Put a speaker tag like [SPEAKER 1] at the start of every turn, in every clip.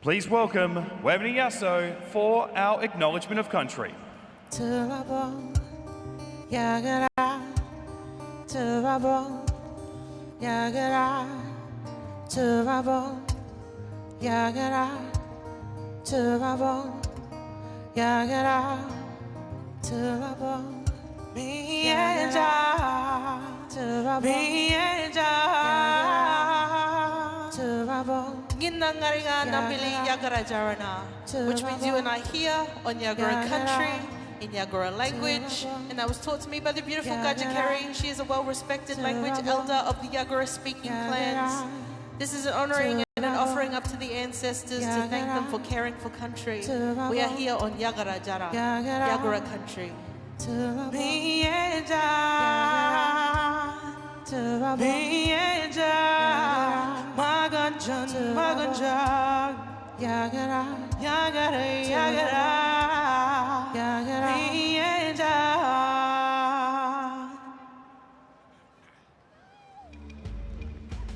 [SPEAKER 1] Please welcome Webni Yasso for our acknowledgement of country.
[SPEAKER 2] Which means you and I here on Yagara country, in Yagara language, and that was taught to me by the beautiful Gajakeri. She is a well-respected language elder of the Yagara-speaking clans. This is an honouring and an offering up to the ancestors to thank them for caring for country. We are here on Yagara Jara, Yagara country.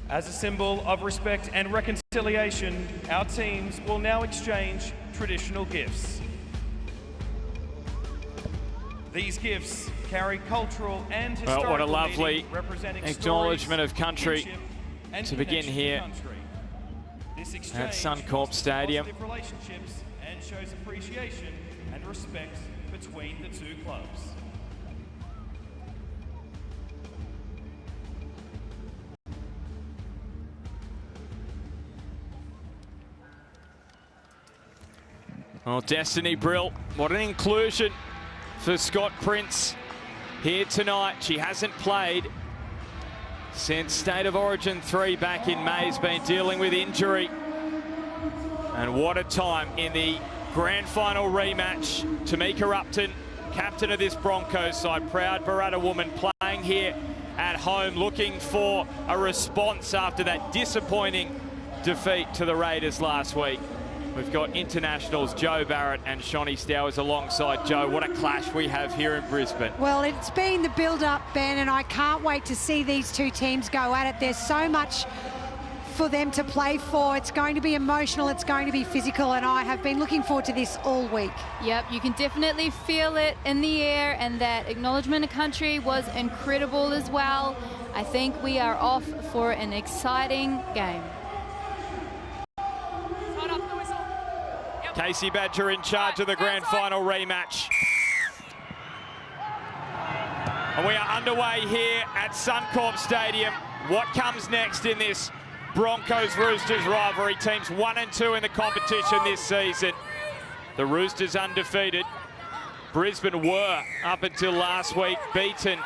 [SPEAKER 1] As a symbol of respect and reconciliation, our teams will now exchange traditional gifts. These gifts carry cultural and historical
[SPEAKER 3] what a lovely
[SPEAKER 1] meaning, representing
[SPEAKER 3] acknowledgement
[SPEAKER 1] stories,
[SPEAKER 3] of country
[SPEAKER 1] and
[SPEAKER 3] to begin here
[SPEAKER 1] This
[SPEAKER 3] at Suncorp Stadium.
[SPEAKER 1] Positive relationships and shows appreciation and respect between the two clubs.
[SPEAKER 3] Well, Destiny Brill, what an inclusion for Scott Prince here tonight. She hasn't played since State of Origin 3 back in May. Has been dealing with injury. And what a time in the grand final rematch. Tamika Upton, captain of this Broncos side, proud Barada woman, playing here at home, looking for a response after that disappointing defeat to the Raiders last week. We've got internationals Joe Barrett and Shonny Stowers alongside Joe. What a clash we have here in Brisbane.
[SPEAKER 4] Well, it's been the build-up, Ben, and I can't wait to see these two teams go at it. There's so much for them to play for. It's going to be emotional, it's going to be physical, and I have been looking forward to this all week.
[SPEAKER 5] Yep, you can definitely feel it in the air, and that acknowledgement of country was incredible as well. I think we are off for an exciting game.
[SPEAKER 3] Casey Badger in charge of the grand final rematch. And we are underway here at Suncorp Stadium. What comes next in this Broncos-Roosters rivalry? Teams 1 and 2 in the competition this season. The Roosters undefeated. Brisbane were, up until last week, beaten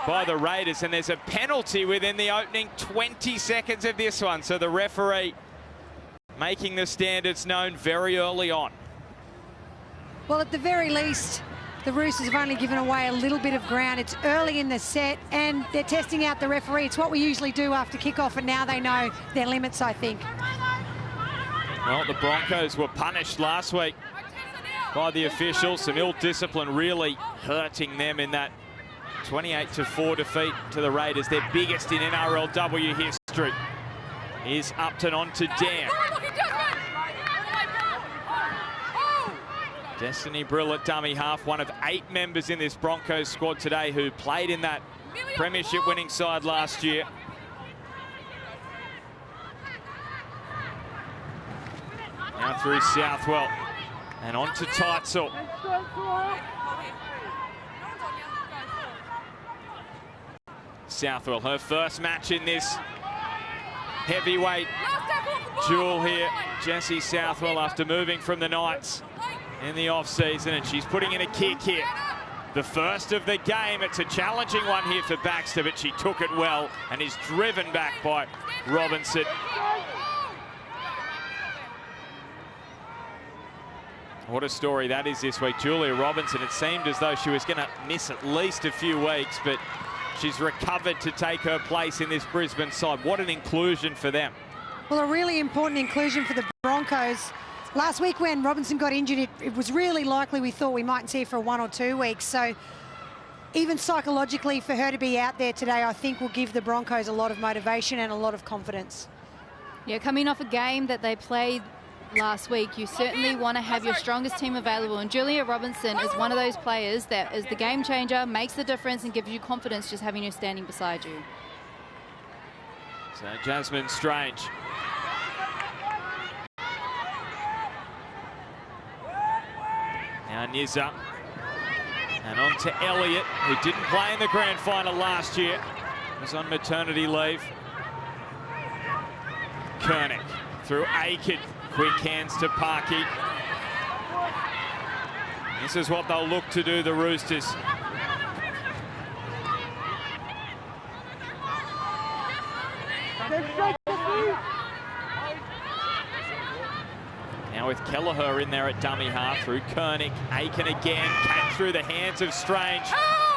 [SPEAKER 3] by the Raiders. And there's a penalty within the opening 20 seconds of this one. So the referee making the standards known very early on.
[SPEAKER 4] Well, at the very least, the Roosters have only given away a little bit of ground. It's early in the set, and they're testing out the referee. It's what we usually do after kickoff, and now they know their limits, I think.
[SPEAKER 3] Well, the Broncos were punished last week by the officials. Some ill discipline really hurting them in that 28-4 defeat to the Raiders, their biggest in NRLW history. Is Upton on to Dan. Destiny Brill at dummy half, one of 8 members in this Broncos squad today who played in that Premiership winning side last year. Now through Southwell and on to Teitzel. Southwell, her first match in this heavyweight duel here. Jessie Southwell, after moving from the Knights in the off-season, and she's putting in a kick here. The first of the game. It's a challenging one here for Baxter, but she took it well and is driven back by Robinson. What a story that is this week. Julia Robinson, it seemed as though she was going to miss at least a few weeks, but she's recovered to take her place in this Brisbane side. What an inclusion for them.
[SPEAKER 4] Well, a really important inclusion for the Broncos. Last week when Robinson got injured, it was really likely we thought we mightn't see her for 1 or 2 weeks. So even psychologically, for her to be out there today, I think will give the Broncos a lot of motivation and a lot of confidence.
[SPEAKER 5] Yeah, coming off a game that they played last week, you certainly want to have your strongest team available. And Julia Robinson is one of those players that is the game changer, makes the difference, and gives you confidence just having her standing beside you.
[SPEAKER 3] So Jasmine Strange. Now Nizza. And on to Elliott, who didn't play in the grand final last year. Was on maternity leave. Koenig through Aiken. Quick hands to Parky. This is what they'll look to do, the Roosters. Now with Kelleher in there at dummy half through Koenig. Aiken again, came through the hands of Strange.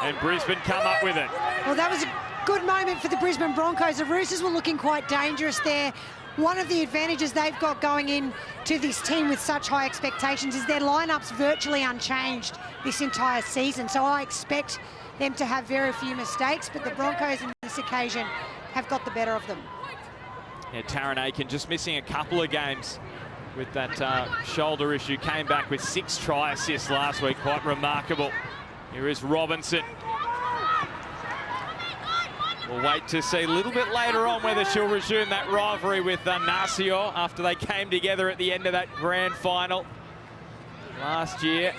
[SPEAKER 3] And Brisbane come up with it.
[SPEAKER 4] Well, that was a good moment for the Brisbane Broncos. The Roosters were looking quite dangerous there. One of the advantages they've got going in to this team with such high expectations is their lineup's virtually unchanged this entire season. So I expect them to have very few mistakes, but the Broncos in this occasion have got the better of them.
[SPEAKER 3] Yeah, Taryn Aiken just missing a couple of games with that shoulder issue. Came back with 6 try assists last week. Quite remarkable. Here is Robinson. We'll wait to see a little bit later on whether she'll resume that rivalry with Nasio after they came together at the end of that grand final last year.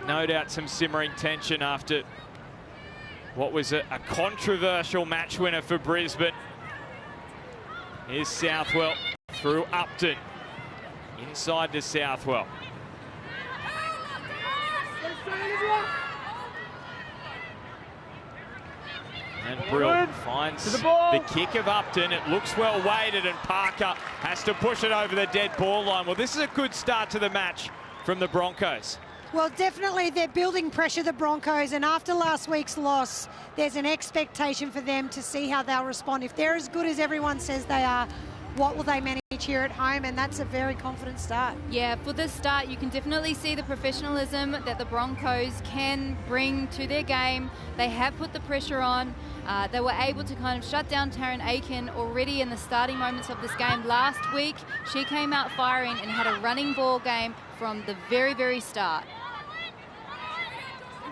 [SPEAKER 3] No doubt some simmering tension after what was a controversial match winner for Brisbane. Here's Southwell through Upton. Inside to Southwell. And Brill finds the kick of Upton. It looks well weighted, and Parker has to push it over the dead ball line. Well, this is a good start to the match from the Broncos.
[SPEAKER 4] Well, definitely they're building pressure, the Broncos, and after last week's loss, there's an expectation for them to see how they'll respond. If they're as good as everyone says they are, what will they manage here at home? And that's a very confident start.
[SPEAKER 5] Yeah, for this start, you can definitely see the professionalism that the Broncos can bring to their game. They have put the pressure on. They were able to kind of shut down Taryn Aiken already in the starting moments of this game. Last week, she came out firing and had a running ball game from the very, very start.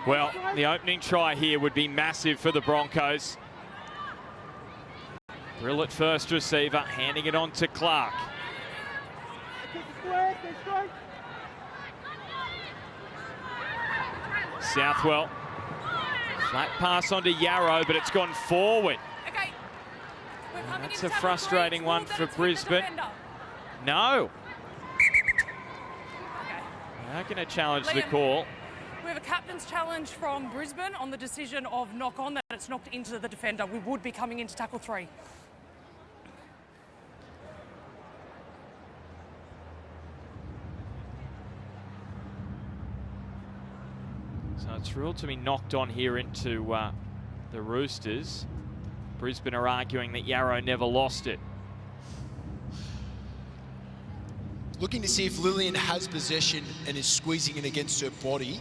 [SPEAKER 3] Well, the opening try here would be massive for the Broncos. Brill at first receiver, handing it on to Clark. Southwell. Flat pass onto Yarrow, but it's gone forward.
[SPEAKER 6] Okay.
[SPEAKER 3] That's a frustrating one for Brisbane. No. They're going to challenge the call.
[SPEAKER 6] We have a captain's challenge from Brisbane on the decision of knock on, that it's knocked into the defender. We would be coming into tackle 3.
[SPEAKER 3] So it's ruled to be knocked on here into the Roosters. Brisbane are arguing that Yarrow never lost it.
[SPEAKER 7] Looking to see if Lillian has possession and is squeezing it against her body.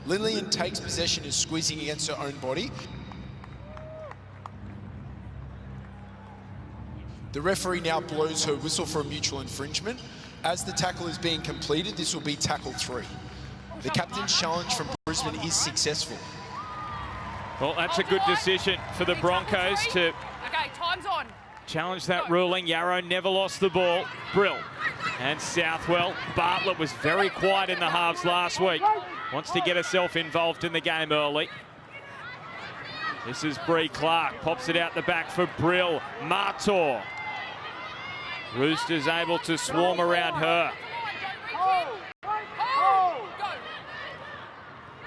[SPEAKER 7] Lillian takes possession, is squeezing against her own body. The referee now blows her whistle for a mutual infringement. As the tackle is being completed, this will be tackle 3. The captain's challenge from Brisbane is successful.
[SPEAKER 3] Well, that's a good decision for the Broncos to
[SPEAKER 6] Okay, time's on.
[SPEAKER 3] challenge that ruling. Yarrow never lost the ball. Brill and Southwell. Bartlett was very quiet in the halves last week. Wants to get herself involved in the game early. This is Bree Clark. Pops it out the back for Brill. Martor. Roosters able to swarm around her.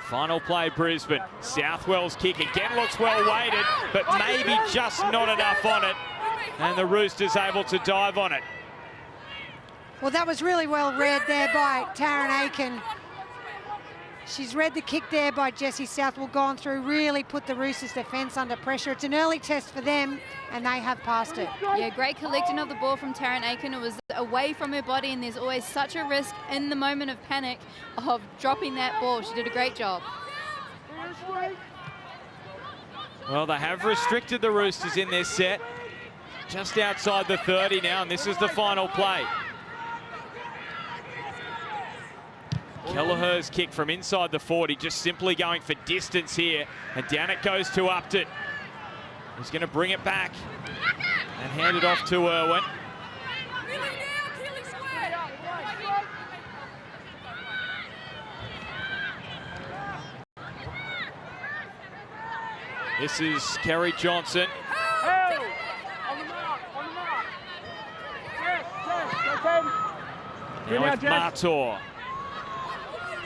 [SPEAKER 3] Final play, Brisbane. Southwell's kick again looks well weighted, but maybe just not enough on it. And the Roosters able to dive on it.
[SPEAKER 4] Well, that was really well read there by Taryn Aiken. She's read the kick there by Jessie Southwell, gone through, really put the Roosters defence under pressure. It's an early test for them, and they have passed it.
[SPEAKER 5] Yeah, great collecting of the ball from Taryn Aiken. It was away from her body, and there's always such a risk in the moment of panic of dropping that ball. She did a great job.
[SPEAKER 3] Well, they have restricted the Roosters in this set. Just outside the 30 now, and this is the final play. Kelleher's kick from inside the 40, just simply going for distance here. And down it goes to Upton. He's going to bring it back and hand it off to Irwin. This is Kerry Johnson. Now with Martor.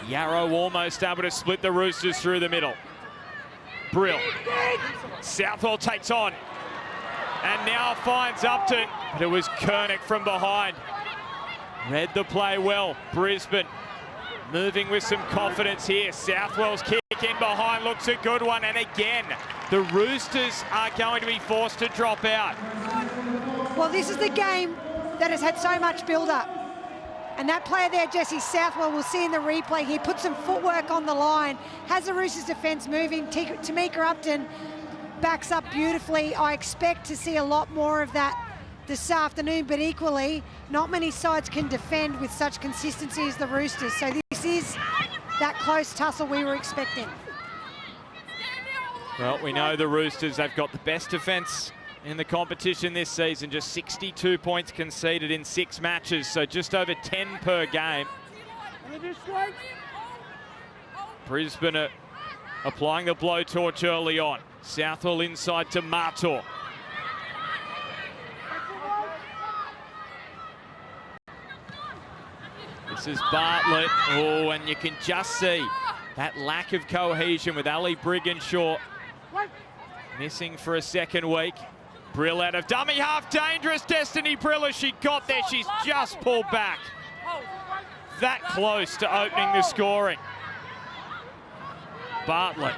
[SPEAKER 3] Yarrow almost able to split the Roosters through the middle. Brill. Southwell takes on. And now finds Upton. But it was Kernick from behind. Read the play well. Brisbane moving with some confidence here. Southwell's kick in behind looks a good one. And again, the Roosters are going to be forced to drop out.
[SPEAKER 4] Well, this is the game that has had so much build-up. And that player there, Jessie Southwell, we'll see in the replay here, put some footwork on the line, has the Roosters defence moving. Tamika Upton backs up beautifully. I expect to see a lot more of that this afternoon, but equally, not many sides can defend with such consistency as the Roosters. So this is that close tussle we were expecting.
[SPEAKER 3] Well, we know the Roosters, they've got the best defence in the competition this season, just 62 points conceded in 6 matches, so just over 10 per game. Brisbane are applying the blowtorch early on. Southwell inside to Martor. This is Bartlett. Oh, and you can just see that lack of cohesion with Ali Brigginshaw missing for a second week. Brill out of dummy half, dangerous. Destiny Brill as she got there, she's just pulled back. That close to opening the scoring. Bartlett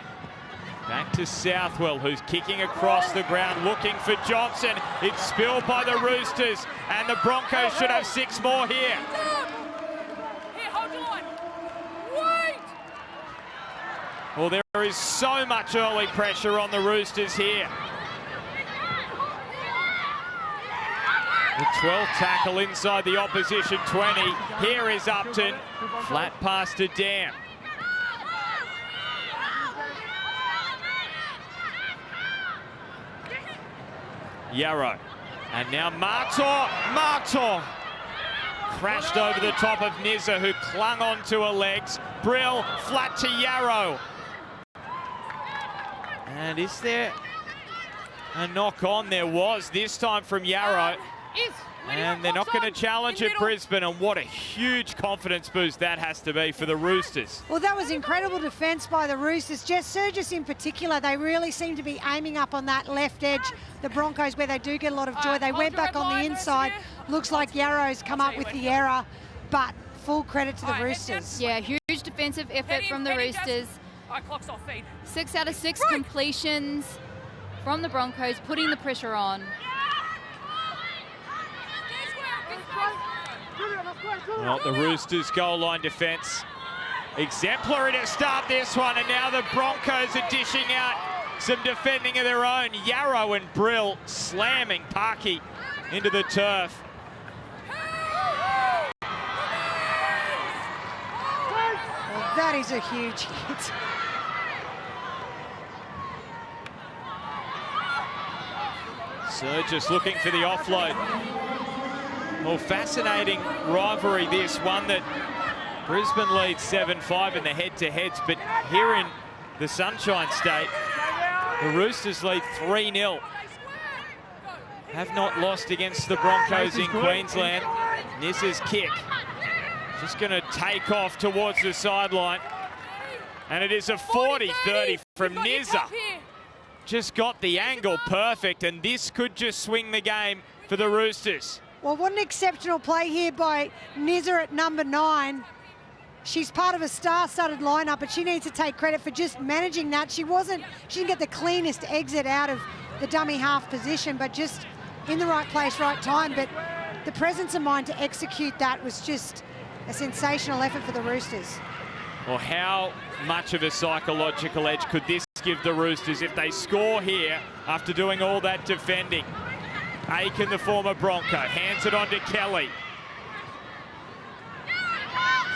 [SPEAKER 3] back to Southwell, who's kicking across the ground, looking for Johnson. It's spilled by the Roosters, and the Broncos should have 6 more here.
[SPEAKER 6] Here, hold on. Wait!
[SPEAKER 3] Well, there is so much early pressure on the Roosters here. The 12th tackle inside the opposition 20. Here is Upton. Flat pass to Dam. Yarrow. And now Martor crashed over the top of Nizza, who clung onto her legs. Brill flat to Yarrow. And is there a knock on? There was, this time from Yarrow. And they're not going to challenge at Brisbane, and what a huge confidence boost that has to be for the Roosters.
[SPEAKER 4] Well, that was incredible defence by the Roosters. Jess Surgis in particular, they really seem to be aiming up on that left edge, the Broncos, where they do get a lot of joy. They went back on the inside. Looks like Yarrow's come up with the error, but full credit to the Roosters.
[SPEAKER 5] Yeah, huge defensive effort from the Roosters. 6 out of 6 completions from the Broncos, putting the pressure on.
[SPEAKER 3] Well, the Roosters' goal line defence exemplary to start this one, and now the Broncos are dishing out some defending of their own. Yarrow and Brill slamming Parky into the turf.
[SPEAKER 4] Well, that is a huge hit.
[SPEAKER 3] Surgis looking for the offload. Well, fascinating rivalry this one, that Brisbane leads 7-5 in the head-to-heads, but here in the Sunshine State, the Roosters lead 3-0. Have not lost against the Broncos in Queensland. Nizza's kick just going to take off towards the sideline, and it is a 40-30 from Nizza. Just got the angle perfect, and this could just swing the game for the Roosters.
[SPEAKER 4] Well, what an exceptional play here by Nizza at number 9. she's part of a star-studded lineup, but she needs to take credit for just managing that. She didn't get the cleanest exit out of the dummy half position, but just in the right place, right time. But the presence of mind to execute that was just a sensational effort for the Roosters.
[SPEAKER 3] Well, how much of a psychological edge could this give the Roosters if they score here after doing all that defending? Aiken, the former Bronco, hands it on to Kelly.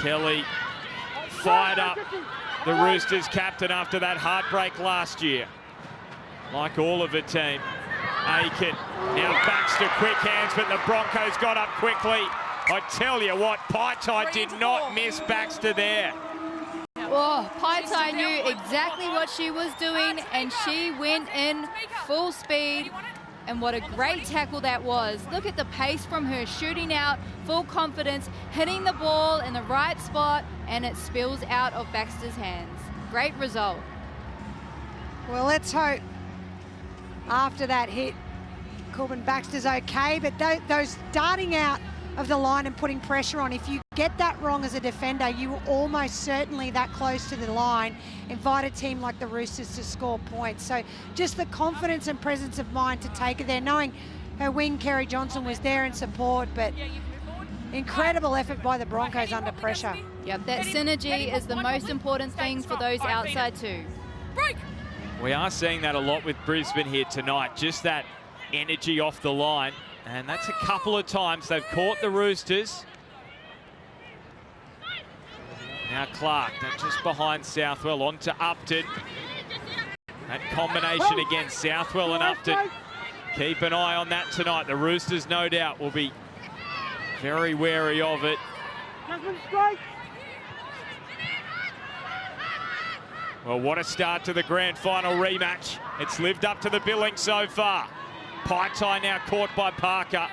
[SPEAKER 3] Kelly fired up the Roosters captain after that heartbreak last year. Like all of the team. Aiken, now Baxter, quick hands, but the Broncos got up quickly. I tell you what, Paitai did not miss Baxter there.
[SPEAKER 5] Oh, Paitai knew exactly what she was doing, and she went in full speed. And what a great tackle that was. Look at the pace from her, shooting out, full confidence, hitting the ball in the right spot, and it spills out of Baxter's hands. Great result.
[SPEAKER 4] Well, let's hope after that hit, Corbin Baxter's okay, but those darting out of the line and putting pressure on, if you get that wrong as a defender, you were almost certainly that close to the line, invite a team like the Roosters to score points. So just the confidence and presence of mind to take it there, knowing her wing, Kerry Johnson, was there in support, but incredible effort by the Broncos under pressure.
[SPEAKER 5] Yep, that synergy is the most important thing for those outside too.
[SPEAKER 3] We are seeing that a lot with Brisbane here tonight, just that energy off the line. And that's a couple of times they've caught the Roosters. Now Clark, just behind Southwell, on to Upton. That combination against Southwell and Upton. Keep an eye on that tonight. The Roosters, no doubt, will be very wary of it. Well, what a start to the grand final rematch. It's lived up to the billing so far. Paitai now caught by Parker.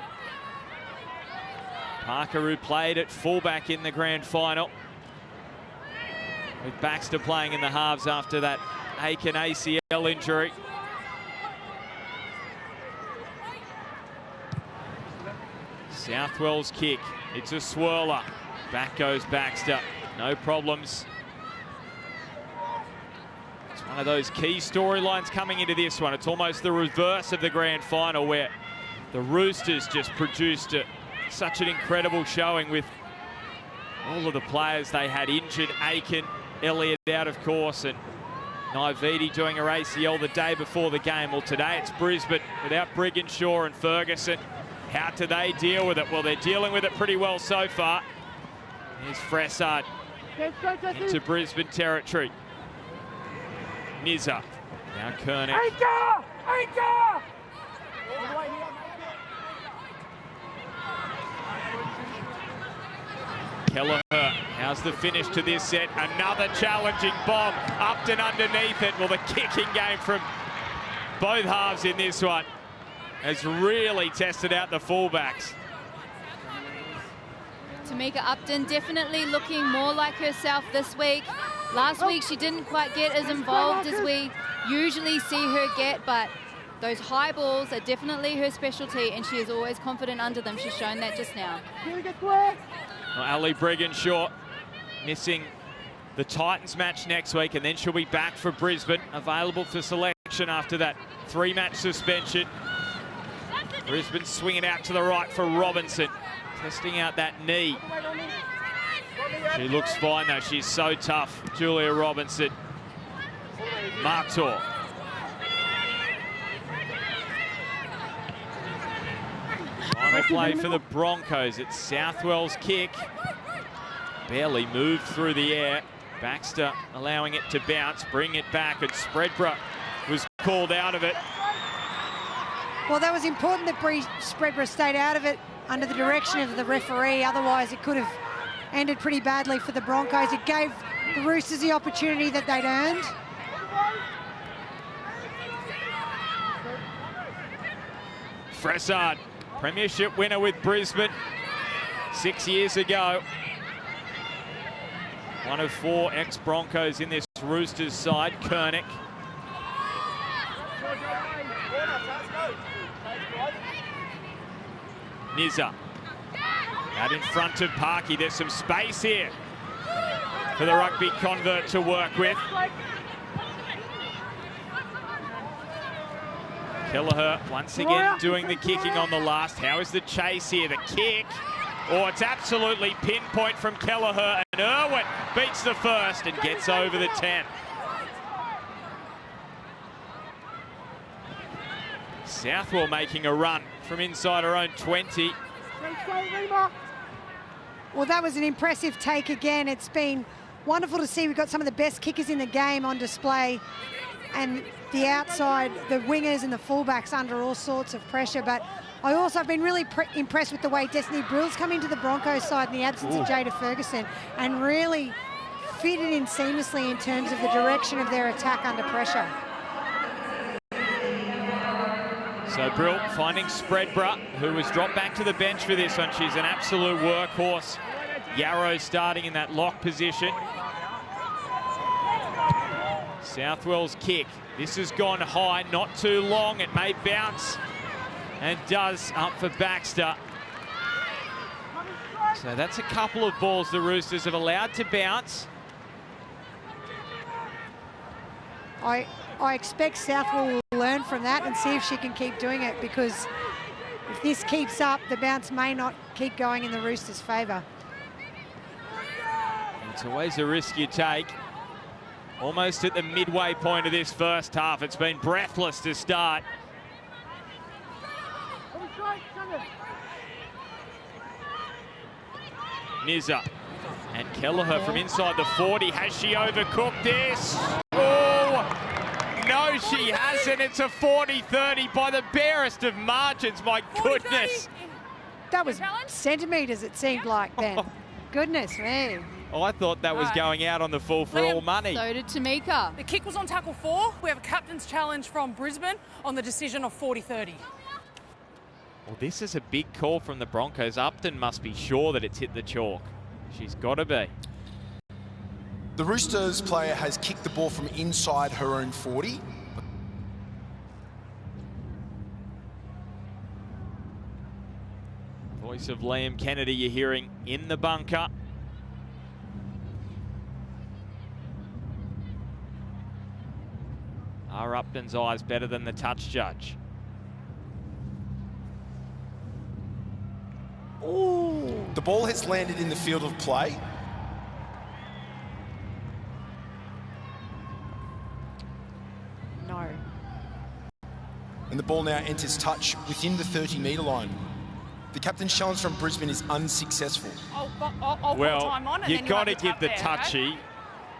[SPEAKER 3] Parker, who played at fullback in the grand final, with Baxter playing in the halves after that Aiken ACL injury. Southwell's kick, it's a swirler. Back goes Baxter, no problems. It's one of those key storylines coming into this one. It's almost the reverse of the grand final, where the Roosters just produced such an incredible showing with all of the players they had injured. Aiken, Elliott out, of course, and Naividi doing her ACL the day before the game. Well, today it's Brisbane without Brigginshaw and Ferguson. How do they deal with it? Well, they're dealing with it pretty well so far. Here's Fressard into Brisbane territory. Nizza, now Kernick. Kelleher, how's the finish to this set? Another challenging bomb, Upton underneath it. Well, the kicking game from both halves in this one has really tested out the fullbacks.
[SPEAKER 5] Tamika Upton definitely looking more like herself this week. Last week she didn't quite get as involved as we usually see her get, but those high balls are definitely her specialty, and she is always confident under them. She's shown that just now.
[SPEAKER 3] Well, Ali Brigginshaw missing the Titans match next week, and then she'll be back for Brisbane, available for selection after that 3-match suspension. Brisbane swinging out to the right for Robinson, testing out that knee. She looks fine though, she's so tough, Julia Robinson. Martor. Final play for the Broncos. It's Southwell's kick. Barely moved through the air. Baxter allowing it to bounce, bring it back, and Spreadborough was called out of it.
[SPEAKER 4] Well, that was important that Spreadborough stayed out of it under the direction of the referee. Otherwise, it could have ended pretty badly for the Broncos. It gave the Roosters the opportunity that they'd earned.
[SPEAKER 3] Fressard, Premiership winner with Brisbane 6 years ago. One of 4 ex-Broncos in this Roosters side, Kernick. Nizza out in front of Parky. There's some space here. for the rugby convert to work with. Kelleher once again doing the kicking on the last. How is the chase here? The kick. Oh, it's absolutely pinpoint from Kelleher, and Irwin beats the first and gets over the 10. Southwell making a run from inside her own 20.
[SPEAKER 4] Well, that was an impressive take again. It's been wonderful to see. We've got some of the best kickers in the game on display, and the outside, the wingers and the fullbacks under all sorts of pressure. But I also have been really impressed with the way Destiny Brill's come into the Broncos side in the absence of Jada Ferguson and really fitted in seamlessly in terms of the direction of their attack under pressure.
[SPEAKER 3] So Brill finding Spreadborough, who was dropped back to the bench for this one. She's an absolute workhorse. Yarrow starting in that lock position. Southwell's kick. This has gone high, not too long. It may bounce, and does, up for Baxter. So that's a couple of balls the Roosters have allowed to bounce.
[SPEAKER 4] I expect Southwell will learn from that and see if she can keep doing it, because if this keeps up, the bounce may not keep going in the Roosters' favour.
[SPEAKER 3] It's always a risk you take. Almost at the midway point of this first half. It's been breathless to start. Nizza and Kelleher from inside the 40. Has she overcooked this? Oh, no, she hasn't. It's a 40-30 by the barest of margins. My goodness.
[SPEAKER 4] That was centimetres, it seemed like then. Goodness me.
[SPEAKER 3] Oh, I thought that was going out on the full for all money.
[SPEAKER 5] So did Tamika.
[SPEAKER 6] The kick was on tackle 4. We have a captain's challenge from Brisbane on the decision of 40-30.
[SPEAKER 3] Well, this is a big call from the Broncos. Upton must be sure that it's hit the chalk. She's got to be.
[SPEAKER 7] The Roosters player has kicked the ball from inside her own 40.
[SPEAKER 3] Voice of Liam Kennedy you're hearing in the bunker. Are Upton's eyes better than the touch judge?
[SPEAKER 7] Ooh. The ball has landed in the field of play.
[SPEAKER 4] No.
[SPEAKER 7] And the ball now enters touch within the 30-metre line. The captain's challenge from Brisbane is unsuccessful.
[SPEAKER 6] I'll
[SPEAKER 3] well,
[SPEAKER 6] put time on, and
[SPEAKER 3] you've got to give the touchy.
[SPEAKER 6] Okay?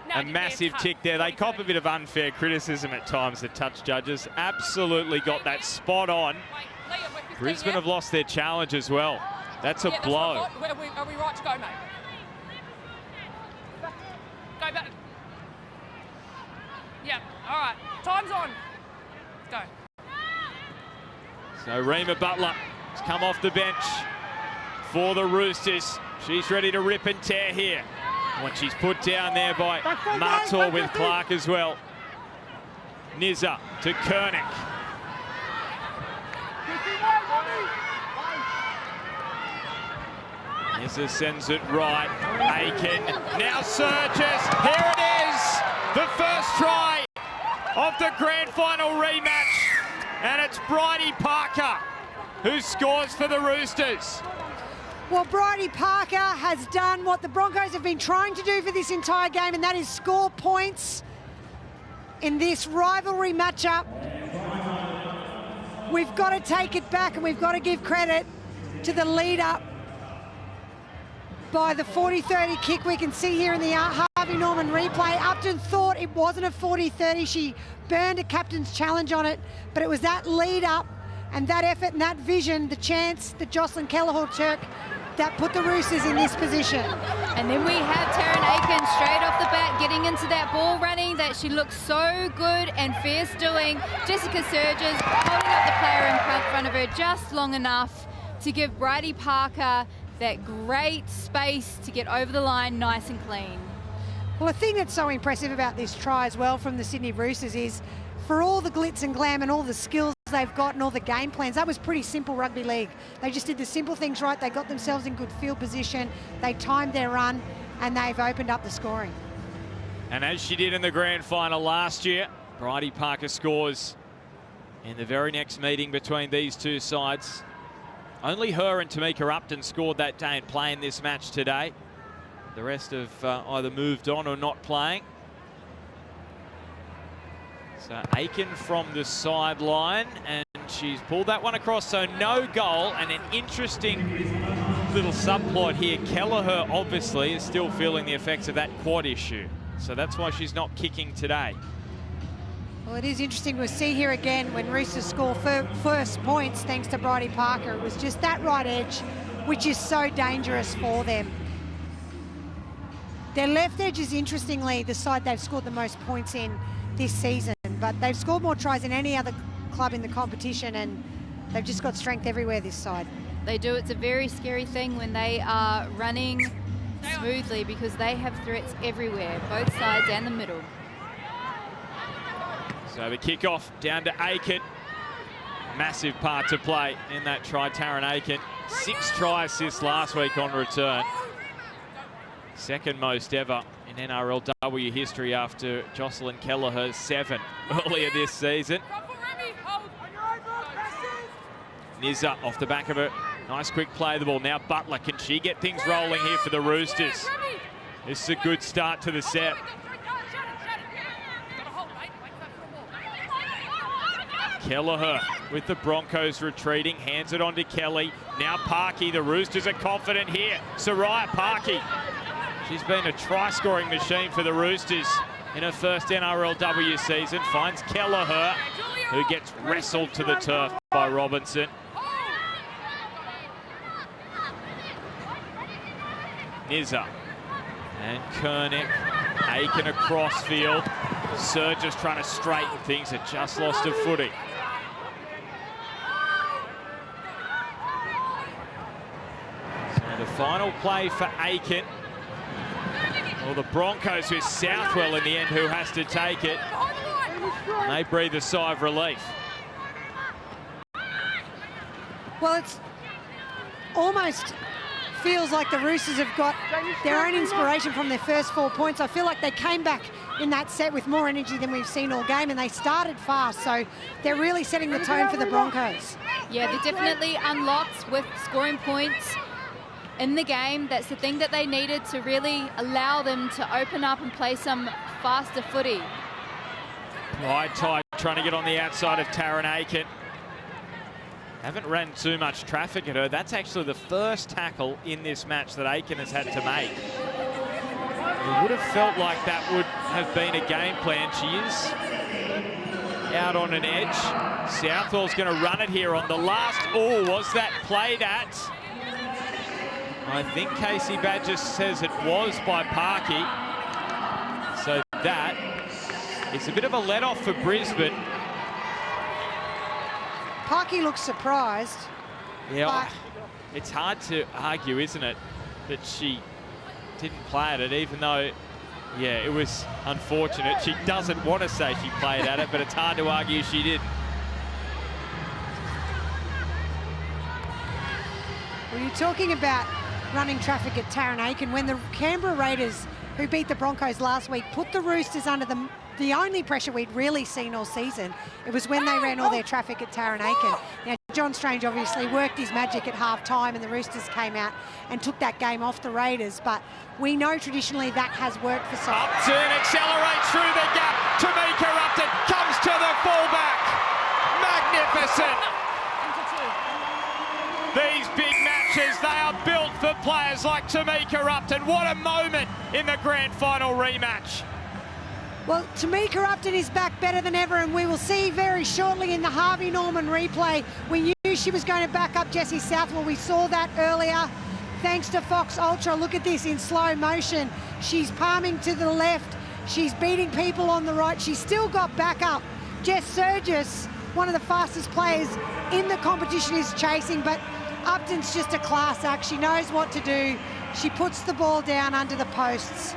[SPEAKER 6] No,
[SPEAKER 3] a massive tick there. They cop a bit of unfair criticism at times, the touch judges. Absolutely got that spot on. Brisbane have lost their challenge as well. That's a blow.
[SPEAKER 6] Are we right to go, mate? Go back. Yeah, all right. Time's on. Let's go.
[SPEAKER 3] So Rima Butler has come off the bench for the Roosters. She's ready to rip and tear here. When she's put down there by Martor with Clark as well. Nizza to Kernick. Nizza sends it right. Aiken now surges. Here it is. The first try of the grand final rematch. And it's Bridie Parker who scores for the Roosters.
[SPEAKER 4] Well, Bridie Parker has done what the Broncos have been trying to do for this entire game, and that is score points in this rivalry matchup. We've got to take it back, and we've got to give credit to the lead-up by the 40-30 kick we can see here in the Harvey Norman replay. Upton thought it wasn't a 40-30. She burned a captain's challenge on it, but it was that lead-up and that effort and that vision, the chance that Jocelyn Kelleher took, that put the Roosters in this position.
[SPEAKER 5] And then we have Taryn Aiken straight off the bat getting into that ball running that she looks so good and fierce doing. Jessica Surges holding up the player in front of her just long enough to give Bridie Parker that great space to get over the line nice and clean.
[SPEAKER 4] Well, the thing that's so impressive about this try as well from the Sydney Roosters is, for all the glitz and glam and all the skills they've got and all the game plans, that was pretty simple rugby league. They just did the simple things right. They got themselves in good field position. They timed their run, and they've opened up the scoring.
[SPEAKER 3] And as she did in the grand final last year, Bridie Parker scores in the very next meeting between these two sides. Only her and Tamika Upton scored that day and playing this match today. The rest have either moved on or not playing. So Aiken from the sideline, and she's pulled that one across, so no goal. And an interesting little subplot here. Kelleher obviously is still feeling the effects of that quad issue, so that's why she's not kicking today.
[SPEAKER 4] Well, it is interesting. We'll see here again when Roosters score first points thanks to Bridie Parker. It was just that right edge, which is so dangerous for them. Their left edge is, interestingly, the side they've scored the most points in this season, but they've scored more tries than any other club in the competition, and they've just got strength everywhere this side.
[SPEAKER 5] They do. It's a very scary thing when they are running smoothly because they have threats everywhere, both sides and the middle.
[SPEAKER 3] So the kickoff down to Aiken. Massive part to play in that try, Taryn Aiken. 6 try assists last week on return. Second most ever in NRLW history after Jocelyn Kelleher's 7 earlier this season. Nizza off the back of it. Nice quick play of the ball. Now Butler, can she get things rolling here for the Roosters? This is a good start to the set. Kelleher with the Broncos retreating, hands it on to Kelly. Now Parkey, the Roosters are confident here. Soraya Parkey, she's been a try-scoring machine for the Roosters in her first NRLW season. Finds Kelleher, who gets wrestled to the turf by Robinson. Nizza and Kernick, Aiken across field. Surges trying to straighten things, had just lost a footy. So the final play for Aiken. Well, the Broncos with Southwell in the end who has to take it. And they breathe a sigh of relief.
[SPEAKER 4] Well, it's almost feels like the Roosters have got their own inspiration from their first 4 points. I feel like they came back in that set with more energy than we've seen all game, and they started fast, so they're really setting the tone for the Broncos.
[SPEAKER 5] Yeah, they definitely unlocked with scoring points in the game. That's the thing that they needed to really allow them to open up and play some faster footy.
[SPEAKER 3] Wide tie trying to get on the outside of Taryn Aiken. Haven't ran too much traffic at her. That's actually the first tackle in this match that Aiken has had to make. It would have felt like that would have been a game plan. She is out on an edge. Southwell's going to run it here on the last. Oh, was that played at? I think Casey Badger says it was by Parkey. So that is a bit of a let-off for Brisbane.
[SPEAKER 4] Parkey looks surprised.
[SPEAKER 3] Yeah, it's hard to argue, isn't it, that she didn't play at it, even though, yeah, it was unfortunate. She doesn't want to say she played at it, but it's hard to argue she did.
[SPEAKER 4] Well, you're talking about running traffic at Taryn Aiken. When the Canberra Raiders, who beat the Broncos last week, put the Roosters under the only pressure we'd really seen all season, it was when they ran all their traffic at Taryn Aiken. Now, John Strange obviously worked his magic at half-time, and the Roosters came out and took that game off the Raiders, but we know traditionally that has worked for some.
[SPEAKER 3] Upton accelerates through the gap. Tamika Upton comes to the fullback. Magnificent. These big matches, they are built for players like Tamika Upton. What a moment in the grand final rematch.
[SPEAKER 4] Well, Tamika Upton is back better than ever, and we will see very shortly in the Harvey Norman replay. We knew she was going to back up Jessie Southwell. We saw that earlier, thanks to Fox Ultra. Look at this in slow motion. She's palming to the left. She's beating people on the right. She's still got backup. Jess Surgis, one of the fastest players in the competition, is chasing, but Upton's just a class act. She knows what to do. She puts the ball down under the posts.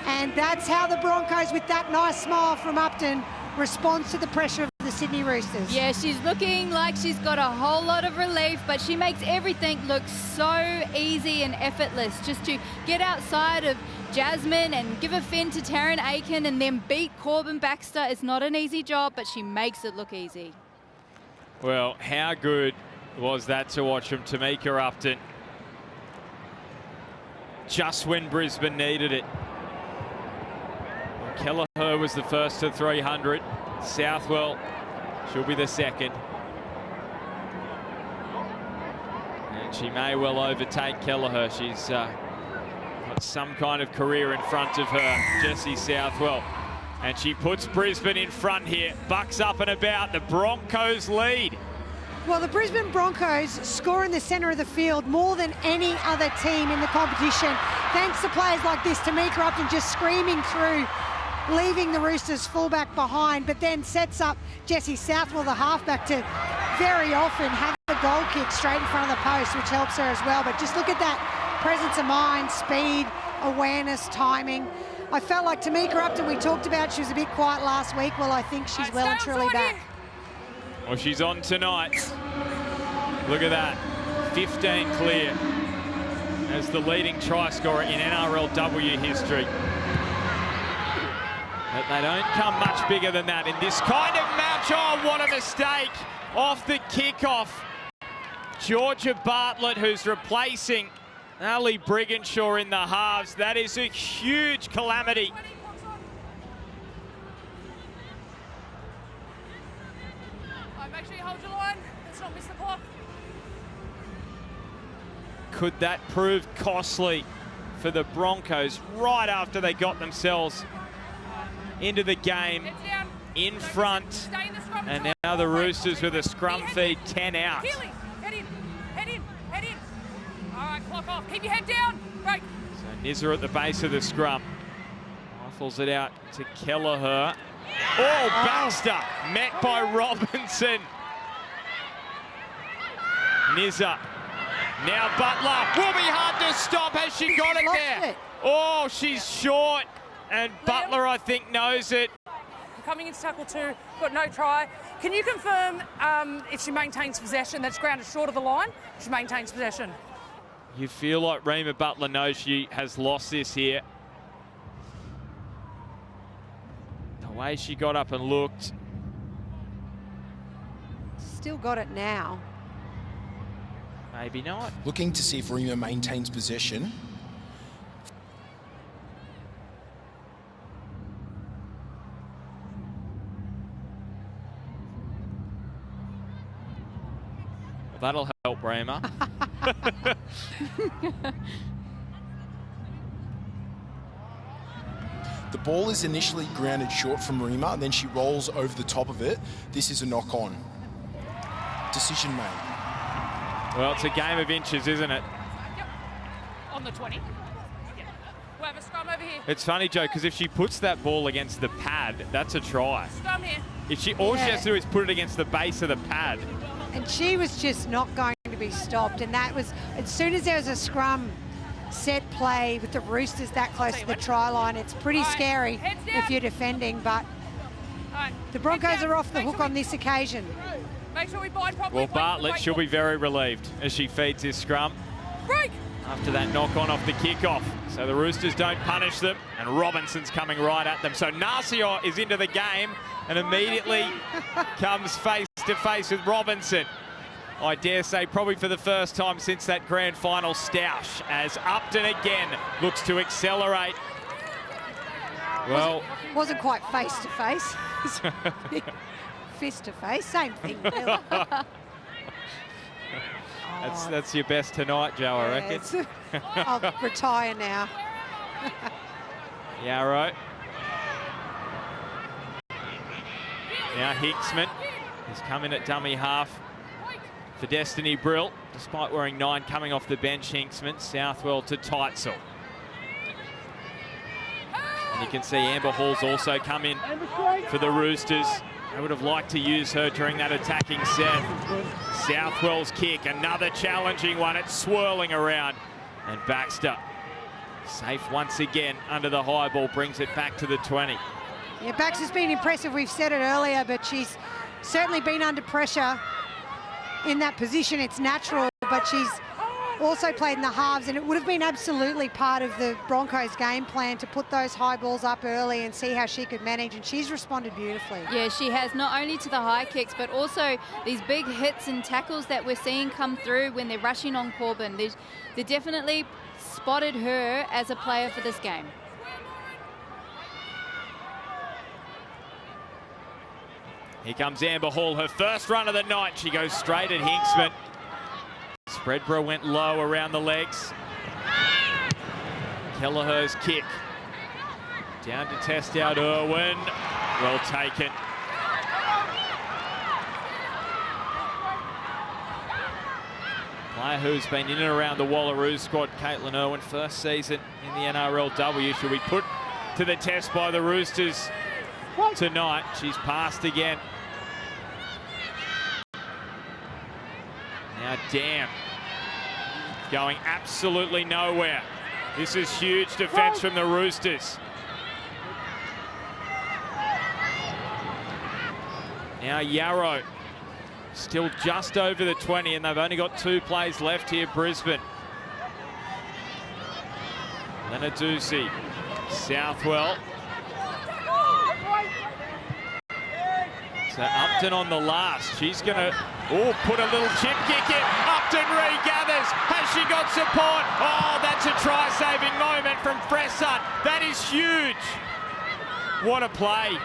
[SPEAKER 4] And that's how the Broncos, with that nice smile from Upton, responds to the pressure of the Sydney Roosters.
[SPEAKER 5] Yeah, she's looking like she's got a whole lot of relief, but she makes everything look so easy and effortless. Just to get outside of Jasmine and give a fin to Taryn Aiken and then beat Corbin Baxter is not an easy job, but she makes it look easy.
[SPEAKER 3] Well, how good was that to watch from Tamika Upton? Just when Brisbane needed it. Kelleher was the first to 300. Southwell, she'll be the second. And she may well overtake Kelleher. She's got some kind of career in front of her, Jessie Southwell. And she puts Brisbane in front here. Bucks up and about. The Broncos lead.
[SPEAKER 4] Well, the Brisbane Broncos score in the centre of the field more than any other team in the competition. Thanks to players like this, Tamika Upton just screaming through, leaving the Roosters fullback behind, but then sets up Jessie Southwell, the halfback, to very often have the goal kick straight in front of the post, which helps her as well. But just look at that presence of mind, speed, awareness, timing. I felt like Tamika Upton, we talked about, she was a bit quiet last week. Well, I think she's well and truly back.
[SPEAKER 3] Well, she's on tonight. Look at that. 15 clear as the leading try scorer in NRLW history. But they don't come much bigger than that in this kind of match. Oh, what a mistake off the kickoff. Georgia Bartlett, who's replacing Ali Brigginshaw in the halves. That is a huge calamity.
[SPEAKER 6] Make sure you hold your line. Let's not miss the clock.
[SPEAKER 3] Could that prove costly for the Broncos right after they got themselves into the game in front? And now the Roosters with a scrum feed, 10 out.
[SPEAKER 6] Head in, head in, head in. All right, clock off. Keep your head down. Break.
[SPEAKER 3] So Nizza at the base of the scrum. Rifles it out to Kelleher. Oh, Baxter met by Robinson. Nizza. Now Butler. Will be hard to stop. Has she got it there? Oh, she's short. And Butler, I think, knows it.
[SPEAKER 6] Coming into tackle 2, got no try. Can you confirm if she maintains possession, that's grounded short of the line, she maintains possession?
[SPEAKER 3] You feel like Reema Butler knows she has lost this here. The way she got up and looked.
[SPEAKER 4] Still got it now.
[SPEAKER 3] Maybe not.
[SPEAKER 7] Looking to see if Reema maintains possession.
[SPEAKER 3] Well, that'll help Reema.
[SPEAKER 7] The ball is initially grounded short from Reema, and then she rolls over the top of it. This is a knock-on. Decision made.
[SPEAKER 3] Well, it's a game of inches, isn't it?
[SPEAKER 6] Yep. On the 20. Yep. We'll have a scrum over here.
[SPEAKER 3] It's funny, Joe, because if she puts that ball against the pad, that's a try.
[SPEAKER 6] Scrum here.
[SPEAKER 3] If she, all she has to do is put it against the base of the pad.
[SPEAKER 4] And she was just not going to be stopped. And that was, as soon as there was a scrum set play with the Roosters that close to the try line, it's pretty scary if you're defending. But the Broncos are off the hook on this occasion.
[SPEAKER 6] Make sure we bind properly.
[SPEAKER 3] Well, Bartlett, she'll be very relieved as she feeds this scrum.
[SPEAKER 6] Break.
[SPEAKER 3] After that knock-on off the kickoff. So the Roosters don't punish them, and Robinson's coming right at them. So Narcior is into the game and immediately comes face-to-face with Robinson. I dare say probably for the first time since that grand final stoush, as Upton again looks to accelerate. Well,
[SPEAKER 4] wasn't quite face-to-face. Fist-to-face, same thing, really.
[SPEAKER 3] That's your best tonight, Joe, I reckon.
[SPEAKER 4] I'll retire now.
[SPEAKER 3] Yeah, right. Now Hicksman has come in at dummy half for Destiny Brill, despite wearing 9 coming off the bench. Hicksman, Southwell to Teitzel. And you can see Amber Hall's also come in for the Roosters. They would have liked to use her during that attacking set. Southwell's kick, another challenging one. It's swirling around. And Baxter, safe once again under the high ball, brings it back to the 20.
[SPEAKER 4] Yeah, Bax has been impressive. We've said it earlier, but she's certainly been under pressure in that position. It's natural, but she's also played in the halves, and it would have been absolutely part of the Broncos' game plan to put those high balls up early and see how she could manage, and she's responded beautifully.
[SPEAKER 5] Yeah, she has, not only to the high kicks, but also these big hits and tackles that we're seeing come through when they're rushing on Corbin. They definitely spotted her as a player for this game.
[SPEAKER 3] Here comes Amber Hall, her first run of the night. She goes straight at Hinksman. Spreadborough went low around the legs. Kelleher's kick. Down to test out Irwin. Well taken. Player who's been in and around the Wallaroo squad, Caitlin Irwin, first season in the NRLW. She'll be put to the test by the Roosters tonight. She's passed again. Now Dam going absolutely nowhere. This is huge defence from the Roosters. Now Yarrow still just over the 20, and they've only got 2 plays left here, Brisbane. Lenarduzzi, Southwell. So Upton on the last. She's going to put a little chip kick in. Upton regathers. Has she got support? Oh, that's a try-saving moment from Fressart. That is huge. What a play.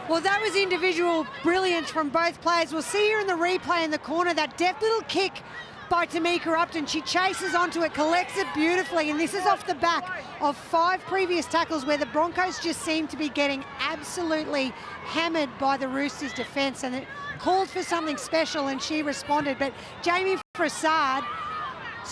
[SPEAKER 4] Well, that was individual brilliance from both players. We'll see here in the replay in the corner, that deft little kick by Tamika Upton. She chases onto it, collects it beautifully, and this is off the back of 5 previous tackles where the Broncos just seem to be getting absolutely hammered by the Roosters' defence, and it called for something special, and she responded. But Jamie Fressart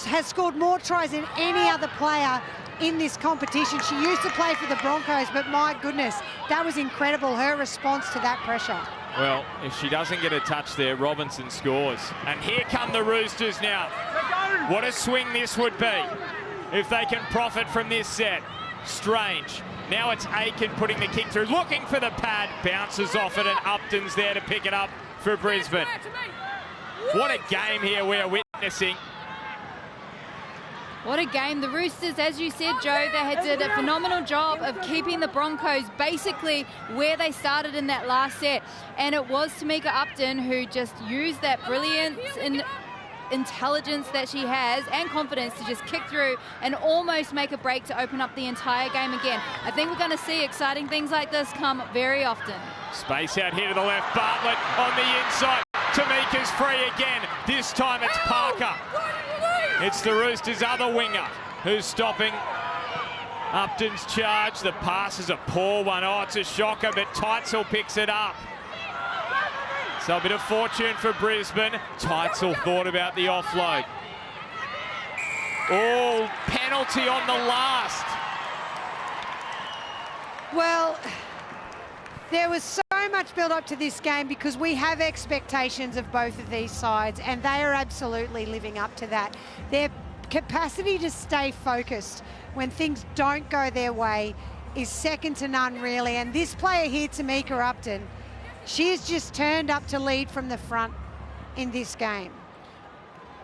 [SPEAKER 4] has scored more tries than any other player in this competition. She used to play for the Broncos, but my goodness, that was incredible, her response to that pressure.
[SPEAKER 3] Well, if she doesn't get a touch there, Robinson scores. And here come the Roosters now. What a swing this would be if they can profit from this set. Strange. Now it's Aiken putting the kick through, looking for the pad, bounces off it, and Upton's there to pick it up for Brisbane. What a game here we are witnessing.
[SPEAKER 5] What a game. The Roosters, as you said, Joe, they did a phenomenal job of keeping the Broncos basically where they started in that last set. And it was Tamika Upton who just used that brilliance and intelligence that she has and confidence to just kick through and almost make a break to open up the entire game again. I think we're going to see exciting things like this come very often.
[SPEAKER 3] Space out here to the left. Bartlett on the inside. Tamika's free again. This time it's Parker. It's the Roosters' other winger who's stopping Upton's charge. The pass is a poor one. Oh, it's a shocker, but Teitzel picks it up. So a bit of fortune for Brisbane. Teitzel thought about the offload. Oh, penalty on the last.
[SPEAKER 4] Well, there was so much build up to this game because we have expectations of both of these sides, and they are absolutely living up to that. Their capacity to stay focused when things don't go their way is second to none, really. And this player here, Tamika Upton, she has just turned up to lead from the front in this game.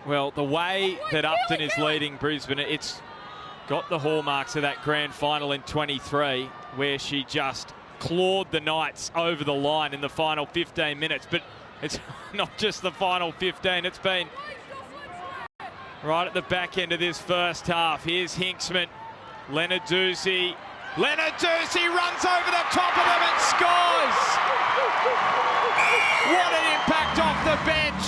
[SPEAKER 3] Well, the way that Upton is leading Brisbane, it's got the hallmarks of that grand final in 23, where she just clawed the Knights over the line in the final 15 minutes. But it's not just the final 15, it's been right at the back end of this first half. Here's Hinksman, Lenarduzzi. Lenarduzzi runs over the top of them and scores! What an impact off the bench!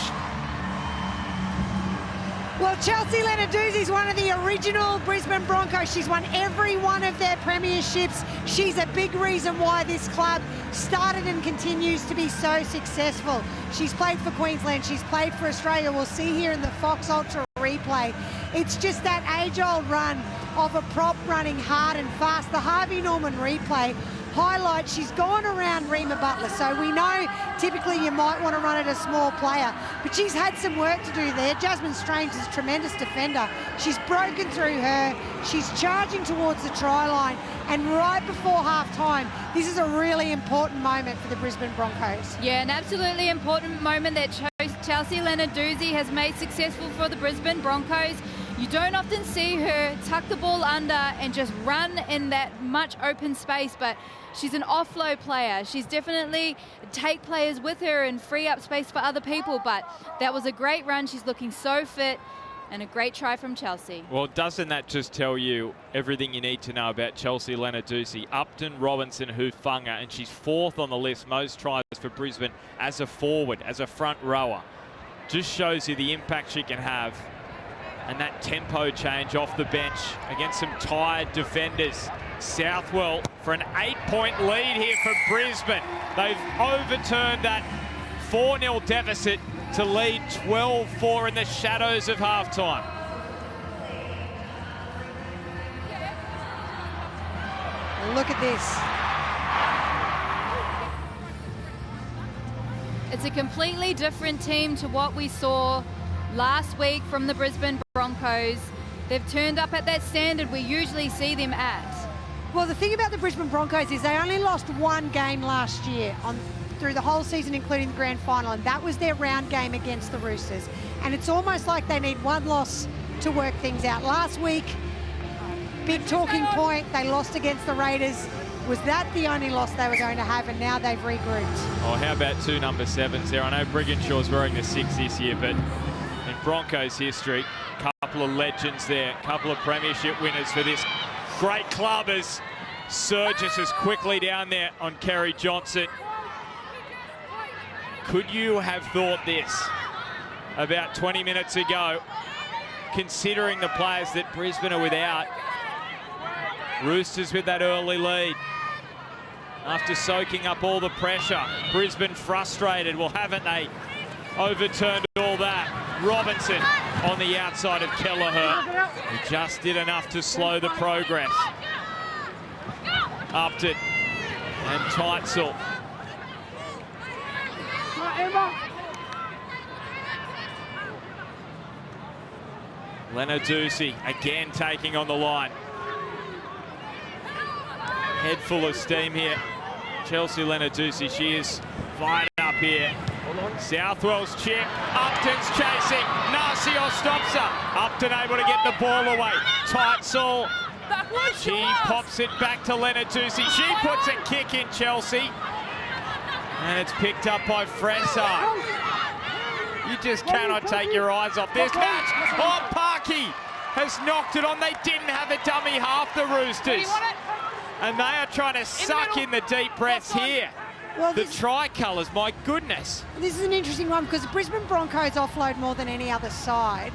[SPEAKER 4] Well, Chelsea Lenarduzzi is one of the original Brisbane Broncos. She's won every one of their premierships. She's a big reason why this club started and continues to be so successful. She's played for Queensland. She's played for Australia. We'll see here in the Fox Ultra replay. It's just that age-old run of a prop running hard and fast. The Harvey Norman replay highlight, she's gone around Rima Butler. So we know typically you might want to run at a small player, but she's had some work to do there. Jasmine Strange is a tremendous defender. She's broken through her. She's charging towards the try line. And right before half-time, this is a really important moment for the Brisbane Broncos.
[SPEAKER 5] Yeah, an absolutely important moment that Chelsea Lenarduzzi has made successful for the Brisbane Broncos. You don't often see her tuck the ball under and just run in that much open space, but she's an offload player. She's definitely take players with her and free up space for other people, but that was a great run. She's looking so fit. And a great try from Chelsea.
[SPEAKER 3] Well, doesn't that just tell you everything you need to know about Chelsea Lenarduzzi? Upton, Robinson, Hufanga, and she's 4th on the list, most tries for Brisbane as a forward, as a front rower. Just shows you the impact she can have. And that tempo change off the bench against some tired defenders. Southwell for an 8-point lead here for Brisbane. They've overturned that 4-0 deficit to lead 12-4 in the shadows of halftime.
[SPEAKER 4] Look at this.
[SPEAKER 5] It's a completely different team to what we saw last week from the Brisbane Broncos. They've turned up at that standard we usually see them at.
[SPEAKER 4] Well, the thing about the Brisbane Broncos is they only lost one game last year through the whole season, including the grand final, and that was their round game against the Roosters. And it's almost like they need one loss to work things out. Last week, big talking point, they lost against the Raiders. Was that the only loss they were going to have, and now they've regrouped?
[SPEAKER 3] Oh, how about 2 number 7s there? I know Briganshaw's wearing the 6 this year, but in Broncos history, a couple of legends there, a couple of premiership winners for this great club as Surges is quickly down there on Kerry Johnson. Could you have thought this about 20 minutes ago, considering the players that Brisbane are without? Roosters with that early lead. After soaking up all the pressure, Brisbane frustrated. Well, haven't they overturned all that? Robinson on the outside of Kelleher. He just did enough to slow the progress. Upton and Teitzel. Lenarduzzi again taking on the line. Head full of steam here. Chelsea Lenarduzzi, she is fired up here. Southwell's chip. Upton's chasing. Narcio stops her. Upton able to get the ball away. Teitzel. She pops it back to Lenarduzzi. She puts a kick in, Chelsea. And it's picked up by Fressard. You just cannot take your eyes off this match. Oh, Parky has knocked it on. They didn't have a dummy half, the Roosters. And they are trying to suck in the deep breaths here.
[SPEAKER 4] Well,
[SPEAKER 3] the tricolours, my goodness.
[SPEAKER 4] This is an interesting one because the Brisbane Broncos offload more than any other side.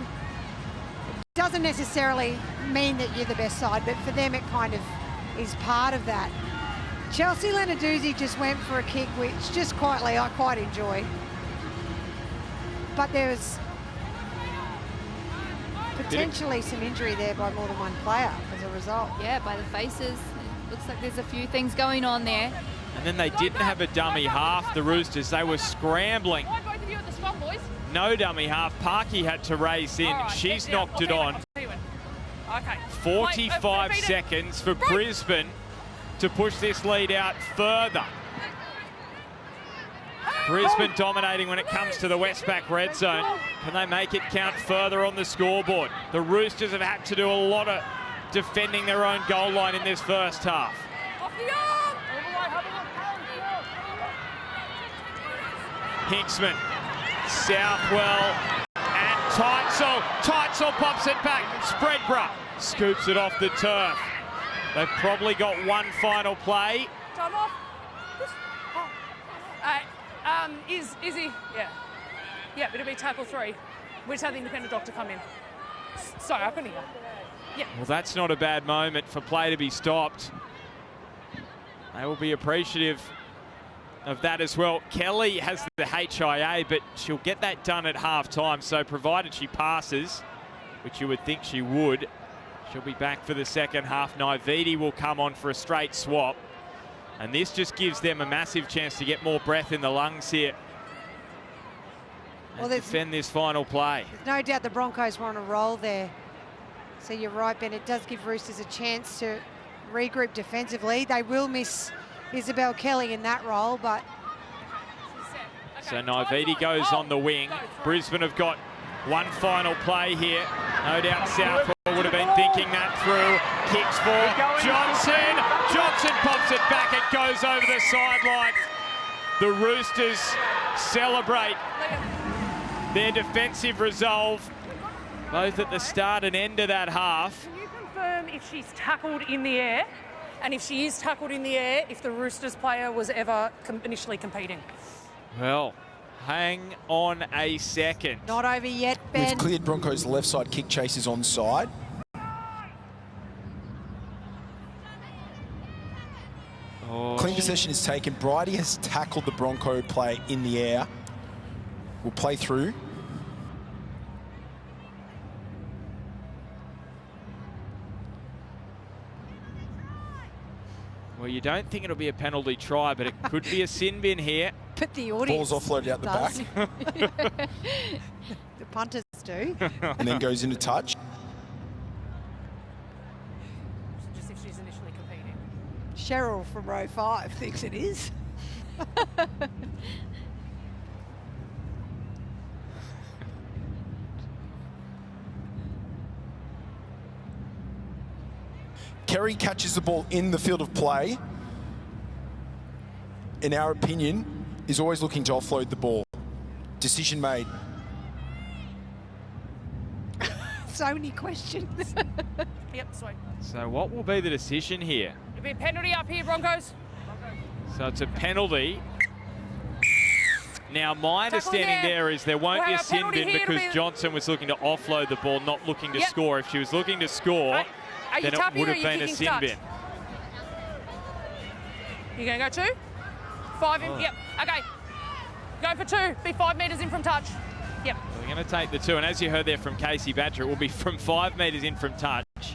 [SPEAKER 4] It doesn't necessarily mean that you're the best side, but for them it kind of is part of that. Chelsea Lenarduzzi just went for a kick, which just quietly I quite enjoy. But there's potentially some injury there by more than one player as a result.
[SPEAKER 5] Yeah, by the faces. It looks like there's a few things going on there.
[SPEAKER 3] And then they didn't have a dummy half, the Roosters. They were scrambling. No dummy half. Parky had to race in. She's knocked it on. 45 seconds for Brisbane to push this lead out further. Brisbane dominating when it comes to the Westpac red zone. Can they make it count further on the scoreboard? The Roosters have had to do a lot of defending their own goal line in this first half. Hinksman, Southwell, and Teitzel. Teitzel pops it back. Spreadborough scoops it off the turf. They've probably got one final play.
[SPEAKER 6] Time off. Is he? Yeah. Yeah, it'll be tackle 3. We just had the independent doctor come in. Sorry, I couldn't hear. Yeah.
[SPEAKER 3] Well, that's not a bad moment for play to be stopped. They will be appreciative of that as well. Kelly has the HIA, but she'll get that done at half-time. So provided she passes, which you would think she would, she'll be back for the second half. Naividi will come on for a straight swap. And this just gives them a massive chance to get more breath in the lungs here.
[SPEAKER 4] Well,
[SPEAKER 3] And defend this final play.
[SPEAKER 4] There's no doubt the Broncos were on a roll there. So you're right, Ben, it does give Roosters a chance to regroup defensively. They will miss Isabel Kelly in that role, but...
[SPEAKER 3] So Naividi goes on the wing. Brisbane have got one final play here. No doubt Southwell would have been thinking that through. Kicks for Johnson. Johnson pops it back. It goes over the sideline. The Roosters celebrate their defensive resolve, both at the start and end of that half.
[SPEAKER 6] Can you confirm if she's tackled in the air? And if she is tackled in the air, if the Roosters player was ever initially competing?
[SPEAKER 3] Well, hang on a second.
[SPEAKER 4] Not over yet, Ben.
[SPEAKER 7] We've cleared Broncos' left side kick chases onside.
[SPEAKER 3] Oh,
[SPEAKER 7] Clean possession is taken. Bridie has tackled the Bronco player in the air. Will play through.
[SPEAKER 3] well, you don't think it'll be a penalty try, but it could be a sin bin here.
[SPEAKER 4] But the audience
[SPEAKER 7] Ball's offloaded out the back.
[SPEAKER 4] The punters do.
[SPEAKER 7] And then goes into touch.
[SPEAKER 6] Just if she's initially competing.
[SPEAKER 4] Cheryl from row 5 thinks it is.
[SPEAKER 7] Kerry catches the ball in the field of play. In our opinion, is always looking to offload the ball. Decision made.
[SPEAKER 4] So many questions.
[SPEAKER 6] Yep, sweet.
[SPEAKER 3] So what will be the decision here?
[SPEAKER 6] It'll be a penalty up here, Broncos.
[SPEAKER 3] So it's a penalty. Now, my understanding there is there won't be a sin bin because Johnson was looking to offload the ball, not looking to score. If she was looking to score, then it would have been a sin bin.
[SPEAKER 6] You going to go 2? 5 in? Yep. Okay. Go for 2. Be 5 metres in from touch. Yep.
[SPEAKER 3] Well, they're going to take the 2. And as you heard there from Casey Badger, it will be from 5 metres in from touch.
[SPEAKER 6] The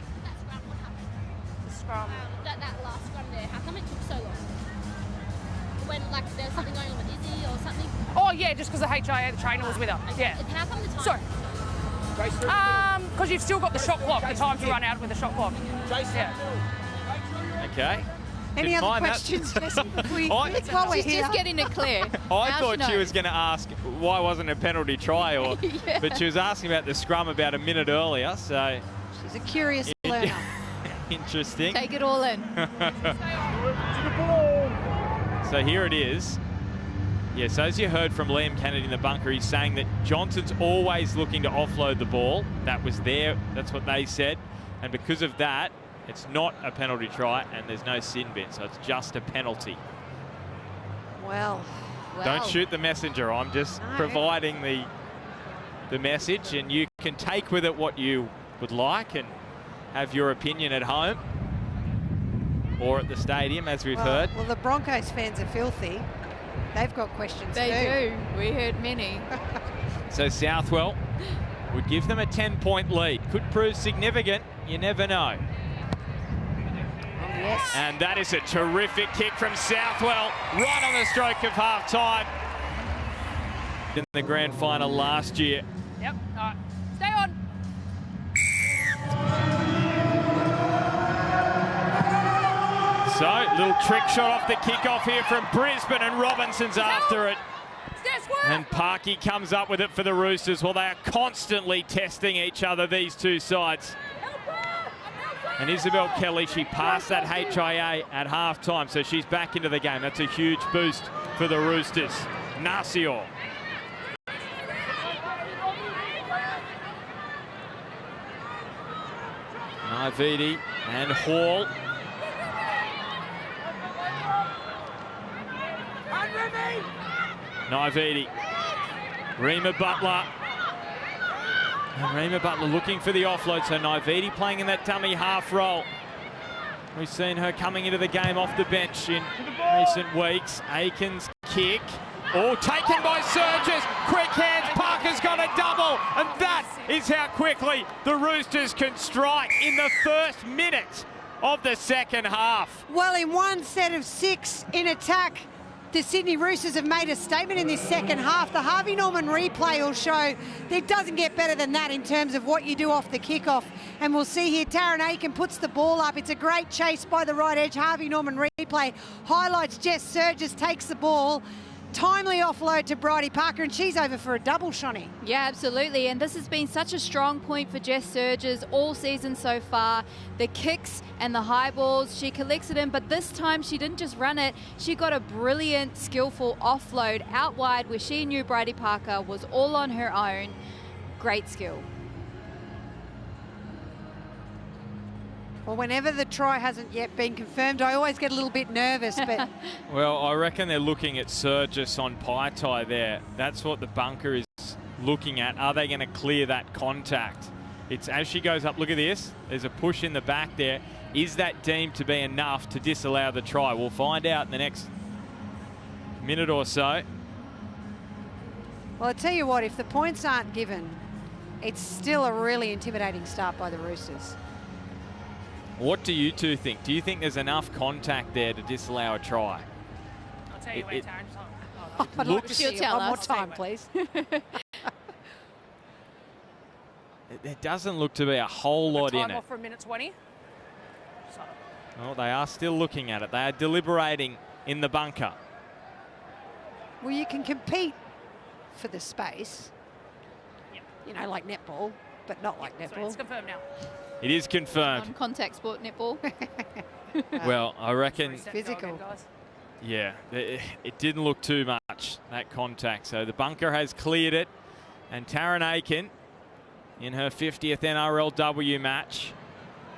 [SPEAKER 6] scrum.
[SPEAKER 8] That last scrum there, how come it took so long? When, like, there's something going on with Izzy or something?
[SPEAKER 6] Oh, yeah, just because the HIA, the trainer, was with her.
[SPEAKER 8] Okay.
[SPEAKER 6] Yeah.
[SPEAKER 8] And how come the time?
[SPEAKER 6] Sorry. Because you've still got the shot clock, the time to run out with the shot clock. Yeah.
[SPEAKER 3] Okay.
[SPEAKER 4] Any
[SPEAKER 3] Didn't
[SPEAKER 4] other
[SPEAKER 3] mind that.
[SPEAKER 4] questions, Jesse? While we're
[SPEAKER 5] She's
[SPEAKER 4] here.
[SPEAKER 5] just getting it clear.
[SPEAKER 3] I
[SPEAKER 5] Now
[SPEAKER 3] thought she
[SPEAKER 5] knows.
[SPEAKER 3] was going to ask why wasn't it a penalty try, or,
[SPEAKER 5] Yeah.
[SPEAKER 3] but she was asking about the scrum about a minute earlier, so
[SPEAKER 4] She's a curious learner.
[SPEAKER 3] interesting.
[SPEAKER 5] Take it all in.
[SPEAKER 3] So here it is. Yes, as you heard from Liam Kennedy in the bunker, he's saying that Johnson's always looking to offload the ball. That was there, that's what they said. And because of that, it's not a penalty try and there's no sin bin, so it's just a penalty.
[SPEAKER 4] Well,
[SPEAKER 3] Don't shoot the messenger, I'm just providing the message, and you can take with it what you would like and have your opinion at home or at the stadium, as we've heard.
[SPEAKER 4] Well, the Broncos fans are filthy. They've got questions
[SPEAKER 5] They
[SPEAKER 4] too.
[SPEAKER 5] do. We heard many.
[SPEAKER 3] So Southwell would give them a 10-point lead. Could prove significant, you never know.
[SPEAKER 4] Yes.
[SPEAKER 3] And that is a terrific kick from Southwell, right on the stroke of half-time in the grand final last year.
[SPEAKER 6] Yep. All right. Stay on.
[SPEAKER 3] So, little trick shot off the kickoff here from Brisbane, and Robinson's after it. And Parky comes up with it for the Roosters. Well, they are constantly testing each other, these two sides. And Isabel Kelly, she passed that HIA at half-time, so she's back into the game. That's a huge boost for the Roosters. Narcior. Naividi and Hall. Naividi. Rima Butler. And Rima Butler looking for the offload, so Naividi playing in that dummy half roll. We've seen her coming into the game off the bench in recent weeks. Aiken's kick. Oh, taken by Surges. Quick hands. Parker's got a double. And that is how quickly the Roosters can strike in the first minute of the second half.
[SPEAKER 4] Well, in one set of 6 in attack, the Sydney Roosters have made a statement in this second half. The Harvey Norman replay will show that it doesn't get better than that in terms of what you do off the kickoff. And we'll see here, Taryn Aiken puts the ball up. It's a great chase by the right edge. Harvey Norman replay highlights Jess Surges takes the ball. Timely offload to Bridie Parker, and she's over for a double, Shani.
[SPEAKER 5] Yeah, absolutely. And this has been such a strong point for Jess Surges all season so far. The kicks and the high balls, she collects it in, but this time she didn't just run it. She got a brilliant, skillful offload out wide where she knew Bridie Parker was all on her own. Great skill.
[SPEAKER 4] Well, whenever the try hasn't yet been confirmed, I always get a little bit nervous, but...
[SPEAKER 3] Well, I reckon they're looking at Surges on Paitai there. That's what the bunker is looking at. Are they going to clear that contact? It's as she goes up, look at this. There's a push in the back there. Is that deemed to be enough to disallow the try? We'll find out in the next minute or so.
[SPEAKER 4] Well, I tell you what, if the points aren't given, it's still a really intimidating start by the Roosters.
[SPEAKER 3] What do you two think? Do you think there's enough contact there to disallow a try?
[SPEAKER 6] I'll tell you when, Taryn.
[SPEAKER 4] I'd like to see it one more time, please.
[SPEAKER 3] There doesn't look to be a whole lot in
[SPEAKER 6] Time
[SPEAKER 3] it.
[SPEAKER 6] off for a minute 20. So.
[SPEAKER 3] Well, they are still looking at it. They are deliberating in the bunker.
[SPEAKER 4] Well, you can compete for the space, you know, like netball, but not like netball.
[SPEAKER 6] So it's confirmed now.
[SPEAKER 3] It is confirmed.
[SPEAKER 5] Non-contact sport netball.
[SPEAKER 3] Well, I reckon...
[SPEAKER 4] Physical.
[SPEAKER 3] Yeah, it didn't look too much, that contact. So the bunker has cleared it. And Taryn Aiken, in her 50th NRLW match,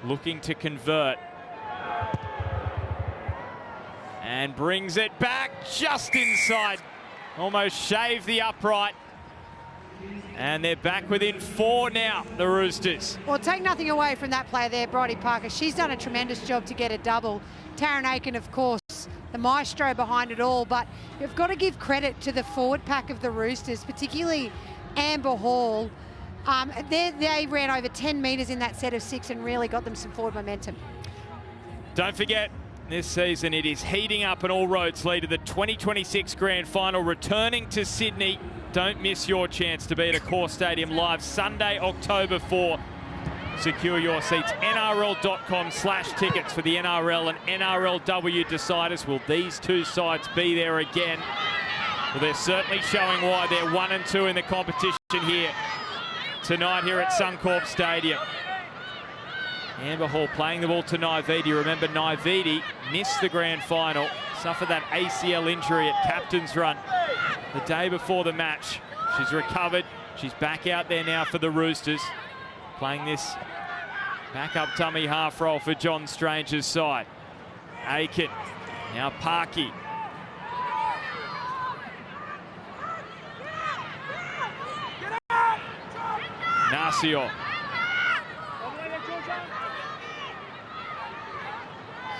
[SPEAKER 3] looking to convert. And brings it back just inside. Almost shaved the upright. And they're back within 4 now, the Roosters.
[SPEAKER 4] Well, take nothing away from that player there, Bridie Parker. She's done a tremendous job to get a double. Taryn Aiken, of course, the maestro behind it all, but you've got to give credit to the forward pack of the Roosters, particularly Amber Hall. They ran over 10 metres in that set of 6 and really got them some forward momentum.
[SPEAKER 3] Don't forget, this season it is heating up and all roads lead to the 2026 Grand Final, returning to Sydney. Don't miss your chance to be at Accor Stadium live Sunday, October 4. Secure your seats. NRL.com/tickets for the NRL and NRLW deciders. Will these two sides be there again? Well, they're certainly showing why they're 1 and 2 in the competition here tonight here at Suncorp Stadium. Amber Hall playing the ball to Naividi. Remember, Naividi missed the grand final, suffered that ACL injury at captain's run the day before the match. She's recovered. She's back out there now for the Roosters, playing this backup dummy half roll for John Strange's side. Aiken, now Parky. Nasio.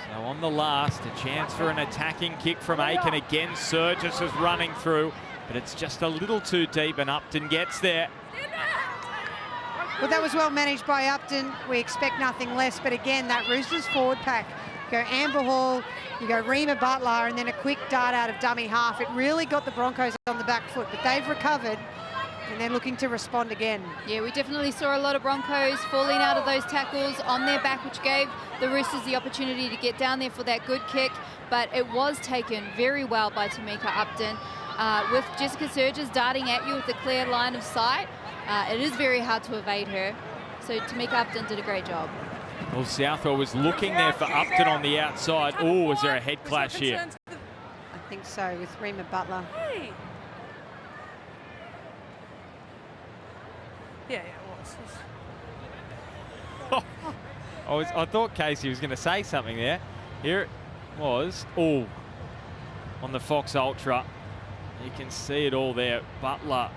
[SPEAKER 3] So on the last, a chance for an attacking kick from Aiken. Again, Surges is running through, but it's just a little too deep and Upton gets there.
[SPEAKER 4] Well, that was well managed by Upton. We expect nothing less, but again, that Roosters forward pack. You go Amber Hall, you go Rima Butler, and then a quick dart out of dummy half. It really got the Broncos on the back foot, but they've recovered and they're looking to respond again.
[SPEAKER 5] Yeah, we definitely saw a lot of Broncos falling out of those tackles on their back, which gave the Roosters the opportunity to get down there for that good kick, but it was taken very well by Tamika Upton. With Jessica Surges darting at you with a clear line of sight, it is very hard to evade her. So Tamika Upton did a great job.
[SPEAKER 3] Well, Southwell was looking there for Upton on the outside. Oh, was there a head clash here?
[SPEAKER 4] I think so, with Rima Butler.
[SPEAKER 6] Hey. Yeah, it was.
[SPEAKER 3] I thought Casey was going to say something there. Here it was. Oh, on the Fox Ultra. You can see it all there. Butler.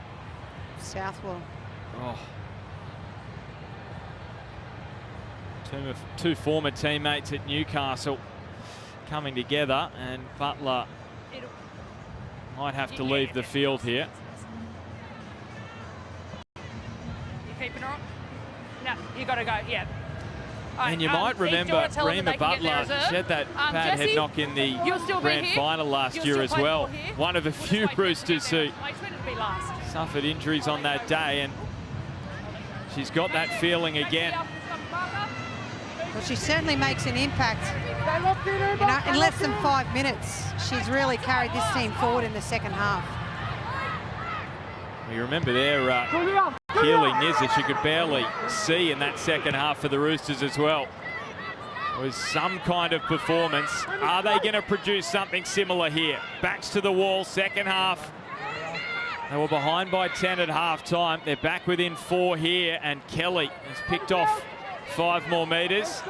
[SPEAKER 4] Southwell.
[SPEAKER 3] Oh. Two former teammates at Newcastle coming together, and Butler might have to leave the field here.
[SPEAKER 6] You keeping her up? No, you got to go, yeah.
[SPEAKER 3] And you might remember Rima Butler, she had that bad head knock in the grand final last year as well. One of a few Roosters who suffered injuries on that day, and she's got that feeling again.
[SPEAKER 4] Well, she certainly makes an impact. You know, in less than 5 minutes, she's really carried this team forward in the second half.
[SPEAKER 3] You remember there, Keely Nizza, she could barely see in that second half for the Roosters as well. It was some kind of performance. Are they going to produce something similar here? Backs to the wall, second half. They were behind by 10 at half-time. They're back within 4 here, and Kelly has picked off 5 more metres.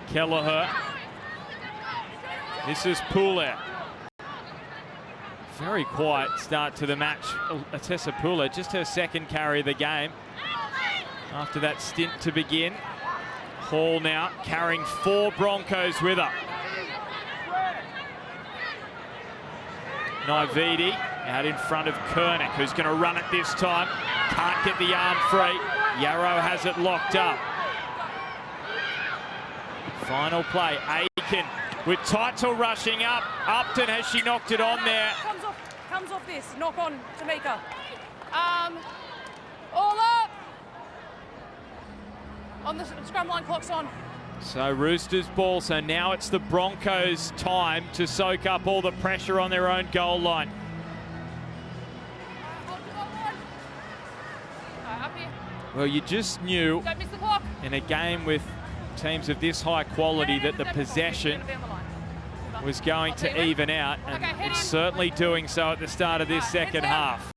[SPEAKER 3] Kelleher. This is Pula. Very quiet start to the match. Atessa Pula, just her second carry of the game after that stint to begin. Hall now carrying 4 Broncos with her. Naividi out in front of Kernick, who's going to run it this time. Can't get the arm free. Yarrow has it locked up. Final play, Aiken with Title rushing up. Upton, has she knocked it on there?
[SPEAKER 6] Comes off this, knock on Tamika. All up. On the scrum line, clock's on.
[SPEAKER 3] So Roosters ball, so now it's the Broncos' time to soak up all the pressure on their own goal line.
[SPEAKER 6] Up here.
[SPEAKER 3] Well, you just knew
[SPEAKER 6] Don't miss the clock.
[SPEAKER 3] in a game with teams of this high quality that the possession was going to even out, and it's certainly doing so at the start of this second half.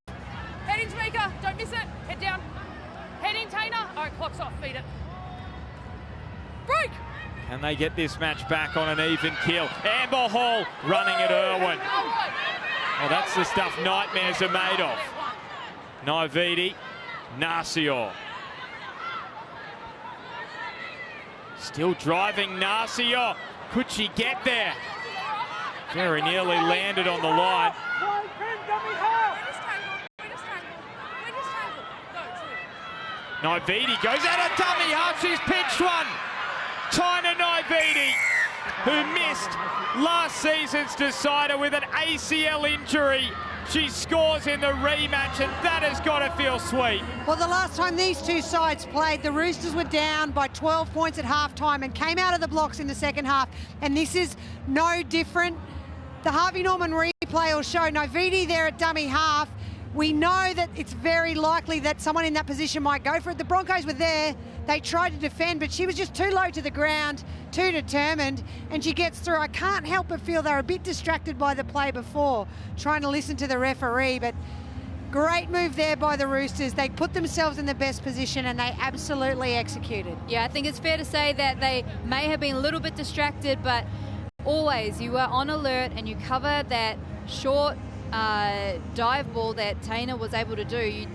[SPEAKER 6] Head in, Tamika. Don't miss it. Head down. Head in, Tainer. All right, clock's off. Feed it. Break.
[SPEAKER 3] Can they get this match back on an even keel? Amber Hall running at Irwin. Well, that's the stuff nightmares are made of. Naividi, Narcior. Still driving Narcior. Could she get there? Very nearly landed on the line. Naividi goes out of dummy half. She's pitched one. Taina Naividi, who missed last season's decider with an ACL injury. She scores in the rematch, and that has got to feel sweet.
[SPEAKER 4] Well, the last time these two sides played, the Roosters were down by 12 points at halftime and came out of the blocks in the second half, and this is no different. The Harvey Norman replay will show Naividi there at dummy half. We know that it's very likely that someone in that position might go for it. The Broncos were there. They tried to defend, but she was just too low to the ground, too determined, and she gets through. I can't help but feel they're a bit distracted by the play before, trying to listen to the referee, but great move there by the Roosters. They put themselves in the best position, and they absolutely executed.
[SPEAKER 5] Yeah, I think it's fair to say that they may have been a little bit distracted, but always you are on alert and you cover that short dive ball that Taina was able to do.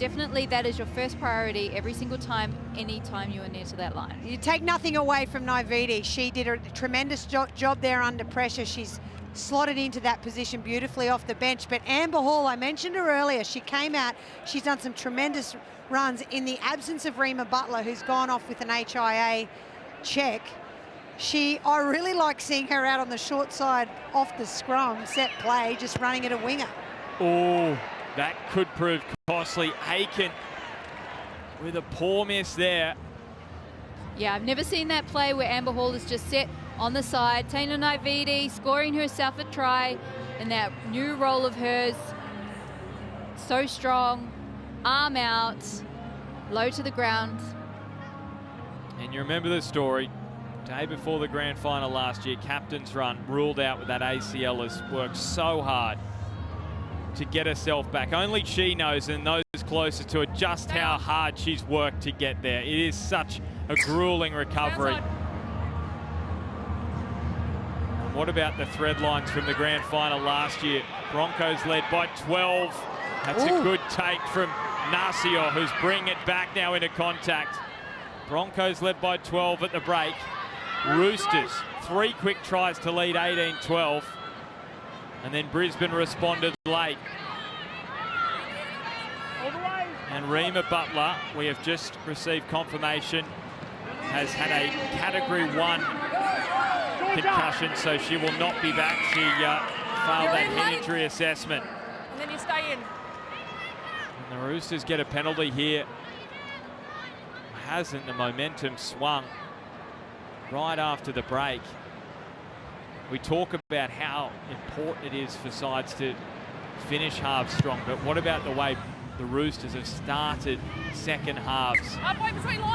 [SPEAKER 5] That is your first priority every single time, anytime you are near to that line.
[SPEAKER 4] You take nothing away from Naividi. She did a tremendous job there under pressure. She's slotted into that position beautifully off the bench. But Amber Hall, I mentioned her earlier, she came out, she's done some tremendous runs in the absence of Rima Butler, who's gone off with an HIA check. I really like seeing her out on the short side off the scrum, set play, just running at a winger.
[SPEAKER 3] Oh, that could prove costly. Aiken with a poor miss there.
[SPEAKER 5] Yeah, I've never seen that play where Amber Hall is just set on the side. Taina Naividi scoring herself a try in that new role of hers. So strong, arm out, low to the ground.
[SPEAKER 3] And you remember the story. Day before the grand final last year, captain's run, ruled out with that ACL, has worked so hard to get herself back. Only she knows, and those closer to it, just how hard she's worked to get there. It is such a grueling recovery. And what about the thread lines from the grand final last year? Broncos led by 12. That's a good take from Narcior, who's bringing it back now into contact. Broncos led by 12 at the break. Roosters, 3 quick tries to lead 18-12. And then Brisbane responded late. And Rima Butler, we have just received confirmation, has had a Category 1 concussion, so she will not be back. She failed that head injury assessment.
[SPEAKER 6] And then you stay in.
[SPEAKER 3] And the Roosters get a penalty here. Hasn't the momentum swung right after the break? We talk about how important it is for sides to finish halves strong, but what about the way the Roosters have started second halves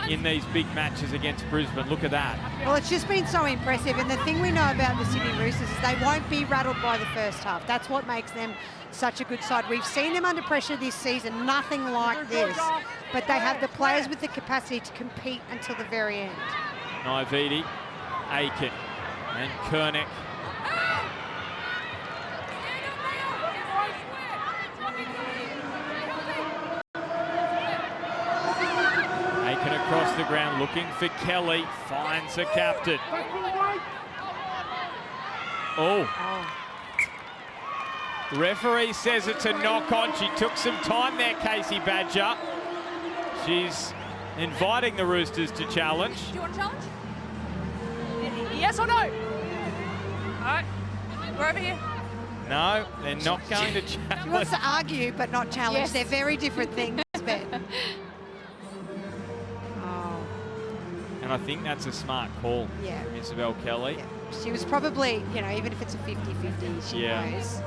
[SPEAKER 3] in these big matches against Brisbane? Look at that.
[SPEAKER 4] Well, it's just been so impressive, and the thing we know about the Sydney Roosters is they won't be rattled by the first half. That's what makes them such a good side. We've seen them under pressure this season, nothing like this, but they have the players with the capacity to compete until the very end.
[SPEAKER 3] Naividi, Aiken and Kernick. Aiken across the ground looking for Kelly, finds the captain. Oh. Referee says it's a knock on. She took some time there, Casey Badger. She's inviting the Roosters to challenge.
[SPEAKER 6] Do you want to challenge? Yes or no? All right, we're over here.
[SPEAKER 3] No, they're not going to challenge.
[SPEAKER 4] She wants to argue but not challenge.
[SPEAKER 5] Yes.
[SPEAKER 4] They're very different things, but...
[SPEAKER 3] And I think that's a smart call,
[SPEAKER 4] Yeah.
[SPEAKER 3] from Isabel Kelly.
[SPEAKER 4] Yeah. She was probably, you know, even if it's a 50-50, she knows.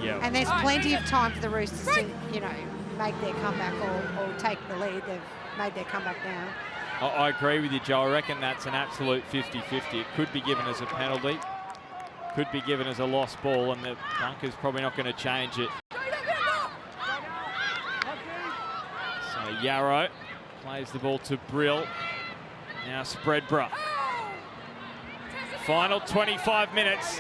[SPEAKER 3] Yeah.
[SPEAKER 4] And there's plenty of time for the Roosters to, you know, make their comeback or take the lead. They've made their comeback now.
[SPEAKER 3] I agree with you, Joe. I reckon that's an absolute 50-50. It could be given as a penalty, could be given as a lost ball, and the Broncos probably not going to change it. So Yarrow plays the ball to Brill. Now Spreadborough. Final 25 minutes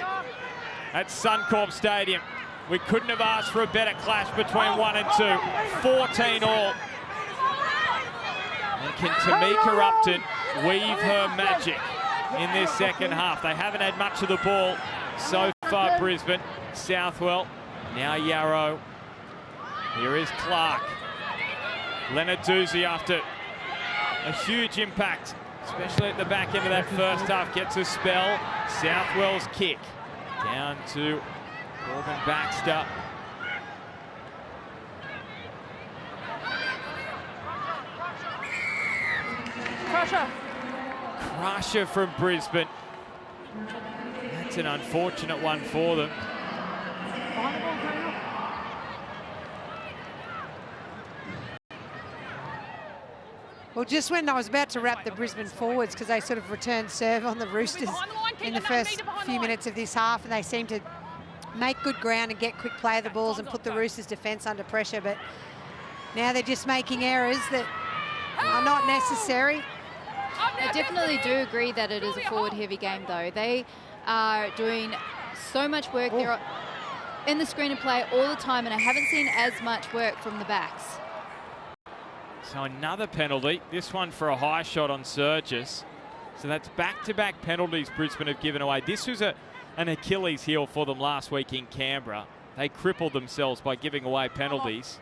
[SPEAKER 3] at Suncorp Stadium. We couldn't have asked for a better clash between 1 and 2. 14 all. And can Tamika Upton weave her magic in this second half? They haven't had much of the ball so far, Brisbane. Southwell, now Yarrow. Here is Clark. Leonard Doozy, after a huge impact, especially at the back end of that first half, gets a spell. Southwell's kick down to Corbin Baxter. Crusher from Brisbane. That's an unfortunate one for them.
[SPEAKER 4] Well, just when I was about to wrap the Brisbane forwards, because they sort of returned serve on the Roosters in the first few minutes of this half, and they seemed to make good ground and get quick play of the balls and put the Roosters' defence under pressure. But now they're just making errors that are not necessary.
[SPEAKER 5] I definitely do agree that it is a forward-heavy game, though. They are doing so much work. They're in the screen and play all the time, and I haven't seen as much work from the backs.
[SPEAKER 3] So another penalty, this one for a high shot on Surgis. So that's back-to-back penalties Brisbane have given away. This was an Achilles heel for them last week in Canberra. They crippled themselves by giving away penalties.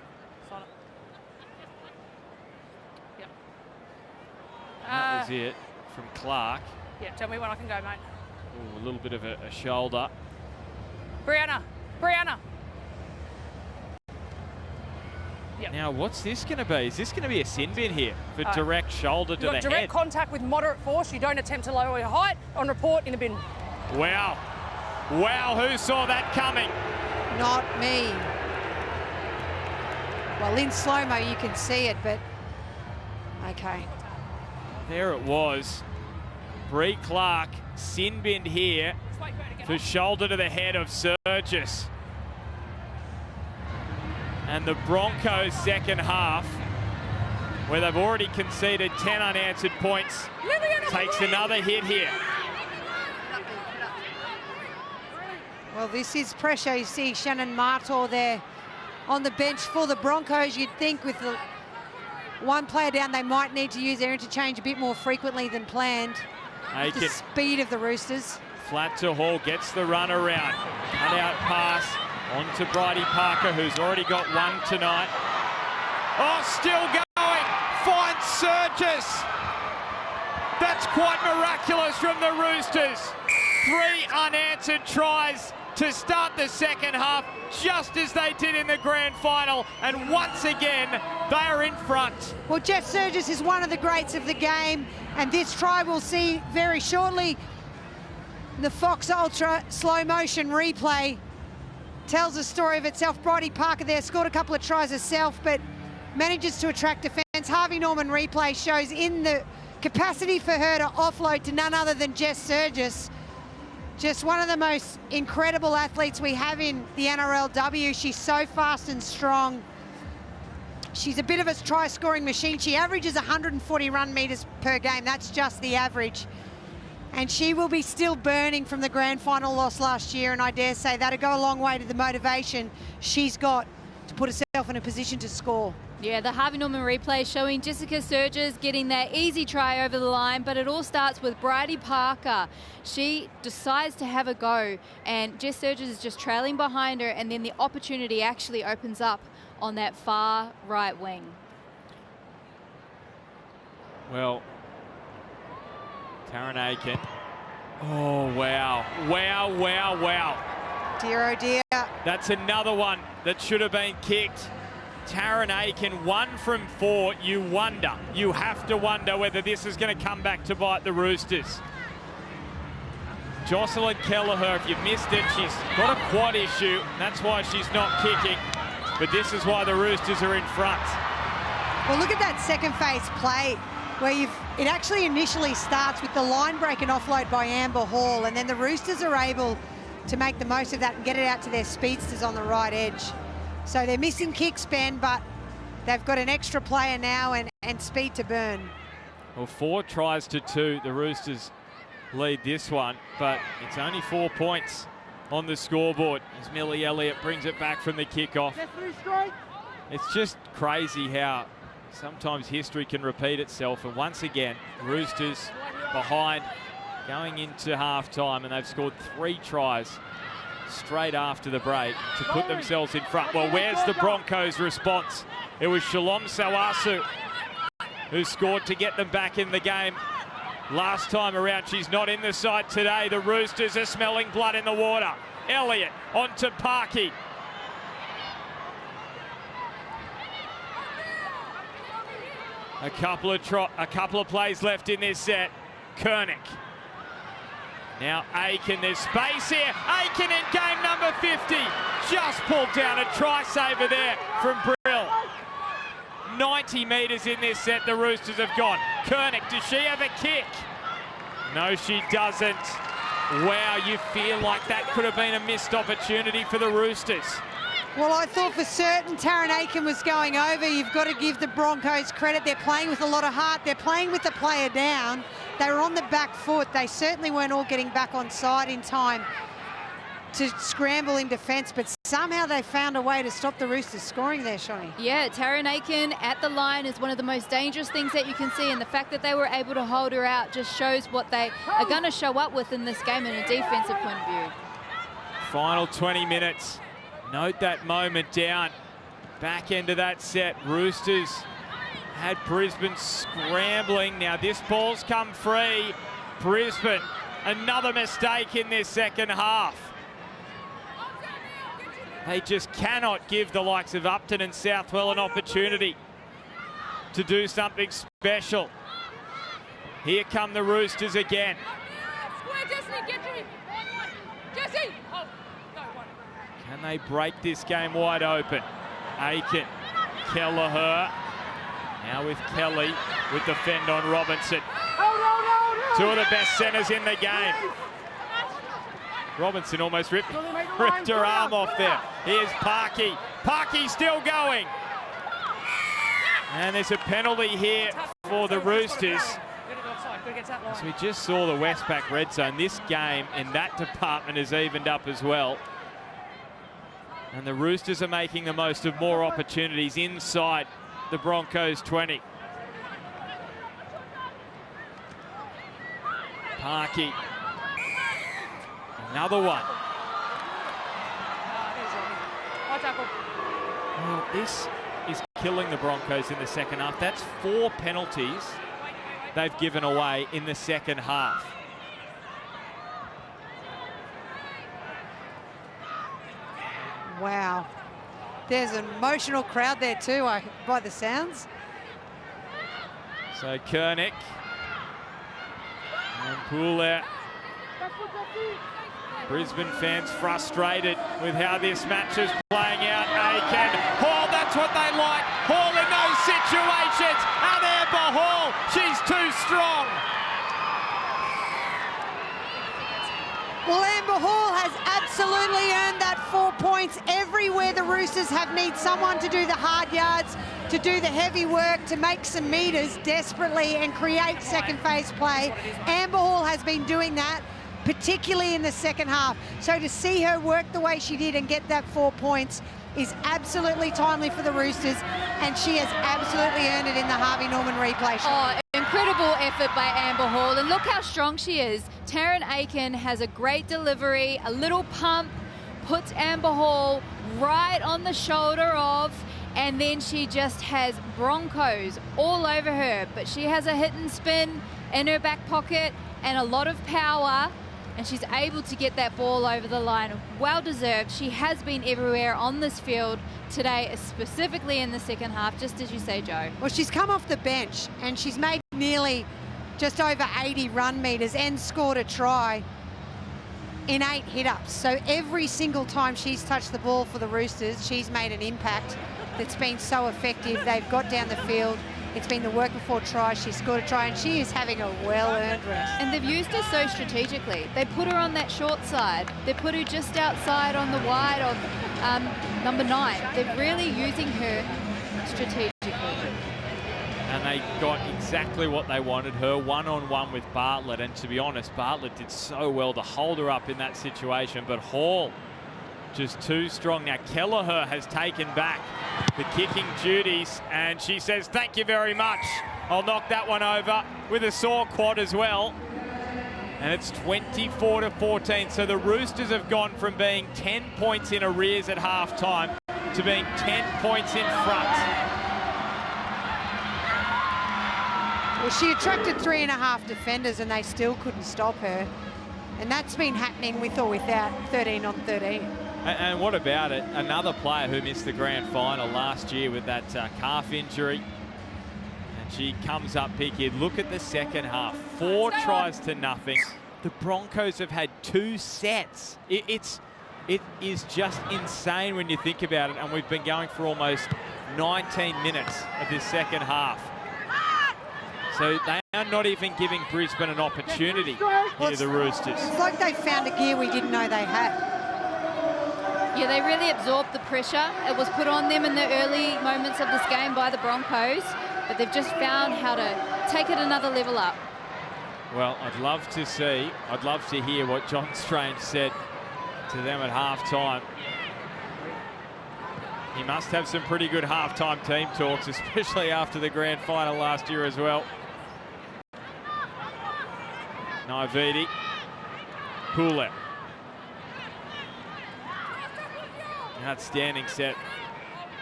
[SPEAKER 3] That was it from Clark.
[SPEAKER 6] Yeah, tell me when I can go, mate.
[SPEAKER 3] Ooh, a little bit of a shoulder.
[SPEAKER 6] Brianna. Yep.
[SPEAKER 3] Now, what's this going to be? Is this going to be a sin bin here for direct shoulder to the head?
[SPEAKER 6] Direct contact with moderate force. You don't attempt to lower your height. On report, in the bin.
[SPEAKER 3] Wow. Wow, who saw that coming?
[SPEAKER 4] Not me. Well, in slow-mo you can see it, but okay.
[SPEAKER 3] There it was. Bree Clark sin binned here for shoulder to the head of Surgis. And the Broncos' second half, where they've already conceded 10 unanswered points, takes another hit here.
[SPEAKER 4] Well, this is pressure. You see Shannon Martor there on the bench for the Broncos. You'd think with the one player down, they might need to use their interchange a bit more frequently than planned. With the speed of the Roosters.
[SPEAKER 3] Flat to Hall, gets the run around. Cut out pass on to Bridie Parker, who's already got one tonight. Oh, still going. Finds Surges. That's quite miraculous from the Roosters. 3 unanswered tries to start the second half, just as they did in the grand final. And once again, they are in front.
[SPEAKER 4] Well, Jeff Surges is one of the greats of the game, and this try we'll see very shortly. The Fox Ultra slow motion replay tells the story of itself. Bridie Parker there scored a couple of tries herself, but manages to attract defence. Harvey Norman replay shows in the capacity for her to offload to none other than Jess Surges. Just one of the most incredible athletes we have in the NRLW. She's so fast and strong. She's a bit of a try-scoring machine. She averages 140 run metres per game. That's just the average. And she will be still burning from the grand final loss last year, and I dare say that'll go a long way to the motivation she's got to put herself in a position to score.
[SPEAKER 5] Yeah, the Harvey Norman replay showing Jessica Surges getting that easy try over the line, but it all starts with Bridie Parker. She decides to have a go, and Jess Surges is just trailing behind her, and then the opportunity actually opens up on that far right wing.
[SPEAKER 3] Well, Taryn Aiken. Oh, wow. Wow, wow, wow.
[SPEAKER 4] Dear, oh dear.
[SPEAKER 3] That's another one that should have been kicked. Taryn Aiken, 1 from 4. You have to wonder whether this is going to come back to bite the Roosters. Jocelyn Kelleher, if you've missed it, she's got a quad issue. That's why she's not kicking. But this is why the Roosters are in front.
[SPEAKER 4] Well, look at that second phase play where it actually initially starts with the line break and offload by Amber Hall, and then the Roosters are able to make the most of that and get it out to their speedsters on the right edge. So they're missing kicks, Ben, but they've got an extra player now and speed to burn.
[SPEAKER 3] Well, 4 tries to 2. The Roosters lead this one, but it's only 4 points on the scoreboard as Millie Elliott brings it back from the kickoff. It's just crazy how sometimes history can repeat itself, and once again, Roosters behind going into half-time, and they've scored 3 tries straight after the break to put themselves in front. Well, where's the Broncos' response? It was Shalom Sawasu who scored to get them back in the game last time around. She's not in the side today. The Roosters are smelling blood in the water. Elliott onto Parky. A couple of plays left in this set. Kernick. Now Aiken, there's space here. Aiken in game number 50. Just pulled down a try saver there from Brill. 90 metres in this set the Roosters have gone. Kernick, does she have a kick? No, she doesn't. Wow, you feel like that could have been a missed opportunity for the Roosters.
[SPEAKER 4] Well, I thought for certain Taryn Aiken was going over. You've got to give the Broncos credit. They're playing with a lot of heart. They're playing with the player down. They were on the back foot. They certainly weren't all getting back on side in time to scramble in defence, but somehow they found a way to stop the Roosters scoring there, Shani.
[SPEAKER 5] Yeah, Taryn Aiken at the line is one of the most dangerous things that you can see, and the fact that they were able to hold her out just shows what they are going to show up with in this game in a defensive point of view.
[SPEAKER 3] Final 20 minutes. Note that moment down. Back end of that set, Roosters had Brisbane scrambling. Now this ball's come free. Brisbane, another mistake in this second half. They just cannot give the likes of Upton and Southwell an opportunity to do something special. Here come the Roosters again. Can they break this game wide open? Aiken, Kelleher. Now with Kelly with the fend on Robinson. 2 of the best centres in the game. Robinson almost ripped her arm off there. Here's Parky. Parky still going. And there's a penalty here for the Roosters. As we just saw the Westpac red zone, this game in that department has evened up as well. And the Roosters are making the most of more opportunities inside the Broncos 20. Parky. Another one. Well, this is killing the Broncos in the second half. That's 4 penalties they've given away in the second half.
[SPEAKER 4] Wow. There's an emotional crowd there too, by the sounds.
[SPEAKER 3] So Kernick and Poulet. Brisbane fans frustrated with how this match is playing out. Aiken, Hall, that's what they like. Hall in those situations. And Amber Hall, she's too strong.
[SPEAKER 4] Well, Amber Hall has absolutely earned that 4 points. Everywhere the Roosters have need someone to do the hard yards, to do the heavy work, to make some metres desperately and create second phase play. Amber Hall has been doing that, particularly in the second half. So to see her work the way she did and get that 4 points is absolutely timely for the Roosters, and she has absolutely earned it in the Harvey Norman replay shot.
[SPEAKER 5] Oh, incredible effort by Amber Hall, and look how strong she is. Taryn Aiken has a great delivery, a little pump, puts Amber Hall right on the shoulder of, and then she just has Broncos all over her. But she has a hit and spin in her back pocket and a lot of power, and she's able to get that ball over the line. Well deserved. She has been everywhere on this field today, specifically in the second half, just as you say, Joe.
[SPEAKER 4] Well, she's come off the bench and she's made nearly just over 80 run metres and scored a try in 8 hit-ups. So every single time she's touched the ball for the Roosters, she's made an impact that's been so effective. They've got down the field. It's been the work before try. She scored a try, and she is having a well-earned rest.
[SPEAKER 5] And they've used her so strategically. They put her on that short side. They put her just outside on the wide of number 9. They're really using her strategically.
[SPEAKER 3] And they got exactly what they wanted, her one-on-one with Bartlett. And to be honest, Bartlett did so well to hold her up in that situation. But Hall, just too strong. Now Kelleher has taken back the kicking duties, and she says, thank you very much. I'll knock that one over with a sore quad as well. And it's 24-14. So the Roosters have gone from being 10 points in arrears at halftime to being 10 points in front.
[SPEAKER 4] Well, she attracted 3.5 defenders and they still couldn't stop her. And that's been happening with or without 13 on 13.
[SPEAKER 3] And what about it? Another player who missed the grand final last year with that calf injury. And she comes up big here. Look at the second half. 4 tries to nothing. The Broncos have had 2 sets. It is just insane when you think about it. And we've been going for almost 19 minutes of this second half. So they are not even giving Brisbane an opportunity here, the Roosters.
[SPEAKER 4] It's like they found a gear we didn't know they had.
[SPEAKER 5] Yeah, they really absorbed the pressure. It was put on them in the early moments of this game by the Broncos, but they've just found how to take it another level up.
[SPEAKER 3] Well, I'd love to hear what John Strange said to them at halftime. He must have some pretty good halftime team talks, especially after the grand final last year as well. Naividi, Poulet. Outstanding set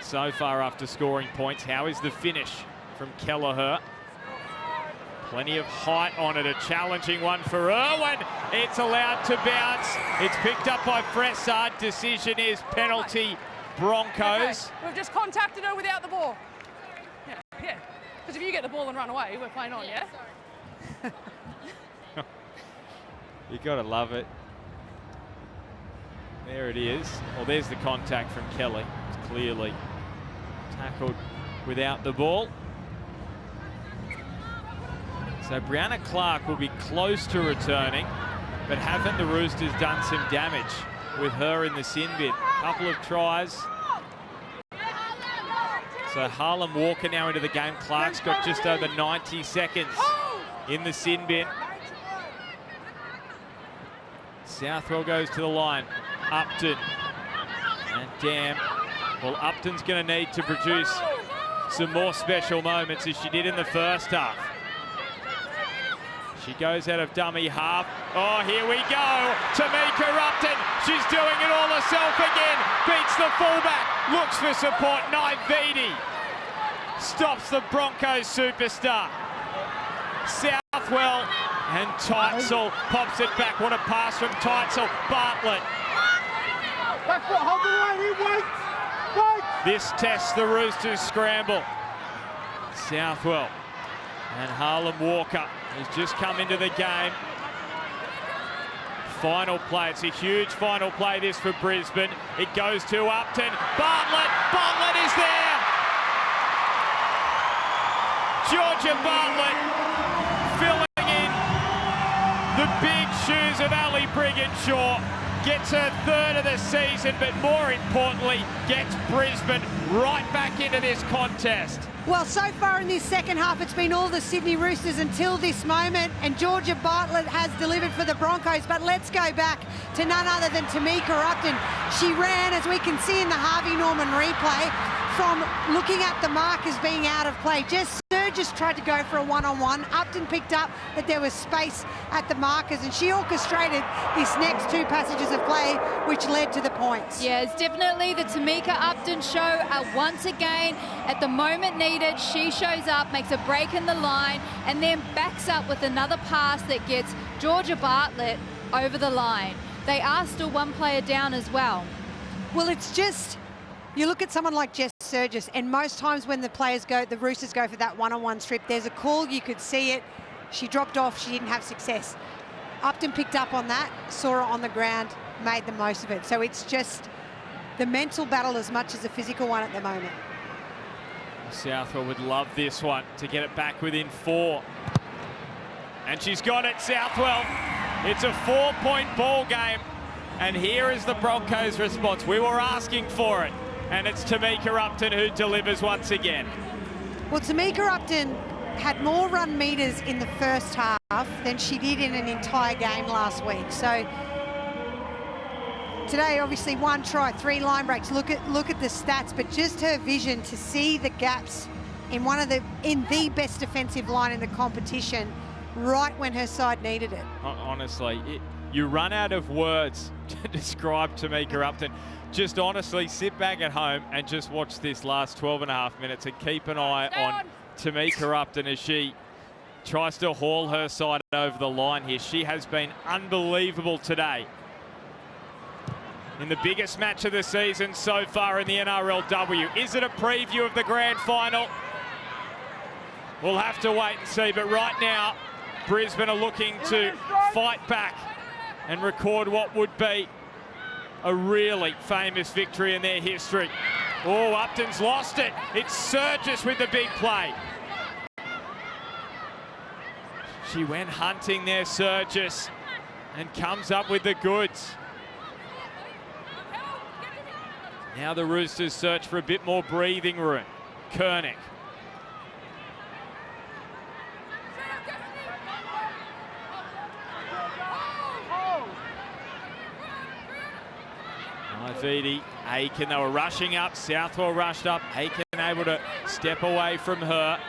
[SPEAKER 3] so far after scoring points. How is the finish from Kelleher? Plenty of height on it. A challenging one for Irwin. It's allowed to bounce. It's picked up by Fressard. Decision is penalty Broncos.
[SPEAKER 6] Okay. We've just contacted her without the ball. Yeah. Because if you get the ball and run away, we're playing on, yeah?
[SPEAKER 3] You gotta love it. There it is. Well, there's the contact from Kelly. It's clearly tackled without the ball. So Brianna Clark will be close to returning, but haven't the Roosters done some damage with her in the sin bin? Couple of tries. So Harlem Walker now into the game. Clark's got just over 90 seconds in the sin bin. Southwell goes to the line. Upton. And damn. Well, Upton's going to need to produce some more special moments as she did in the first half. She goes out of dummy half. Oh, here we go. Tamika Upton. She's doing it all herself again. Beats the fullback. Looks for support. Naividi. stops the Broncos superstar. Southwell and Teitzel pops it back. What a pass from Teitzel. Bartlett. This tests the Roosters' scramble. Southwell and Harlem Walker has just come into the game. Final play. It's a huge final play, this, for Brisbane. It goes to Upton. Bartlett. Bartlett is there. Georgia Bartlett filling in the big shoes of Ali Brigginshaw. Gets her third of the season, but more importantly, gets Brisbane right back into this contest.
[SPEAKER 4] Well, so far in this second half, it's been all the Sydney Roosters until this moment, and Georgia Bartlett has delivered for the Broncos. But let's go back to none other than Tamika Upton. She ran, as we can see in the Harvey Norman replay, from looking at the markers being out of play. Jess Surgis tried to go for a one-on-one. Upton picked up that there was space at the markers, and she orchestrated this next two passages of play, which led to the points.
[SPEAKER 5] Yeah, it's definitely the Tamika Upton show once again. At the moment needed, she shows up, makes a break in the line, and then backs up with another pass that gets Georgia Bartlett over the line. They are still one player down as well.
[SPEAKER 4] Well, it's just, you look at someone like Jess Surgis, and most times when the Roosters go for that one-on-one strip, there's a call, you could see it. She dropped off, she didn't have success. Upton picked up on that, saw her on the ground, made the most of it. So it's just the mental battle as much as the physical one at the moment.
[SPEAKER 3] Southwell would love this one, to get it back within 4. And she's got it, Southwell. It's a 4-point ball game. And here is the Broncos' response. We were asking for it. And it's Tamika Upton who delivers once again.
[SPEAKER 4] Well, Tamika Upton had more run meters in the first half than she did in an entire game last week. So today, obviously, 1 try, 3 line breaks. Look at the stats, but just her vision to see the gaps in the best defensive line in the competition, right when her side needed it.
[SPEAKER 3] Honestly, you run out of words to describe Tamika Upton. Just honestly sit back at home and just watch this last 12.5 minutes and keep an eye on Tamika Upton as she tries to haul her side over the line here. She has been unbelievable today. In the biggest match of the season so far in the NRLW. Is it a preview of the grand final? We'll have to wait and see, but right now, Brisbane are looking to fight back and record what would be a really famous victory in their history. Oh, Upton's lost it. It's Surgis with the big play. She went hunting there, Surgis, and comes up with the goods. Now the Roosters search for a bit more breathing room. Kernick. Maividi, Aiken, they were rushing up. Southwell rushed up. Aiken able to step away from her.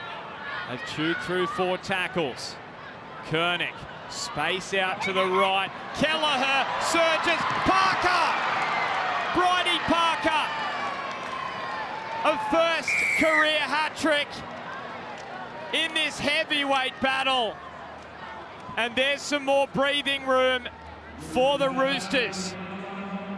[SPEAKER 3] They've chewed through 4 tackles. Kernick, space out to the right. Kelleher, Surgis, Parker! Bridie Parker, a first career hat-trick in this heavyweight battle. And there's some more breathing room for the Roosters.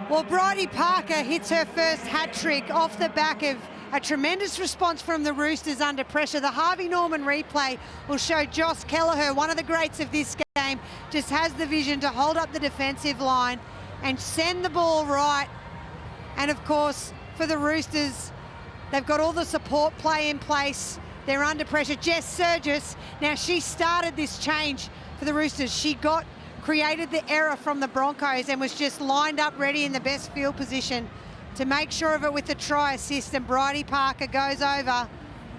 [SPEAKER 4] Well, Bridie Parker hits her first hat-trick off the back of a tremendous response from the Roosters under pressure. The Harvey Norman replay will show Joss Kelleher, one of the greats of this game, just has the vision to hold up the defensive line and send the ball right. And of course, for the Roosters, they've got all the support play in place. They're under pressure. Jess Surgis, now she started this change for the Roosters. She created the error from the Broncos and was just lined up ready in the best field position to make sure of it with the try assist. And Bridie Parker goes over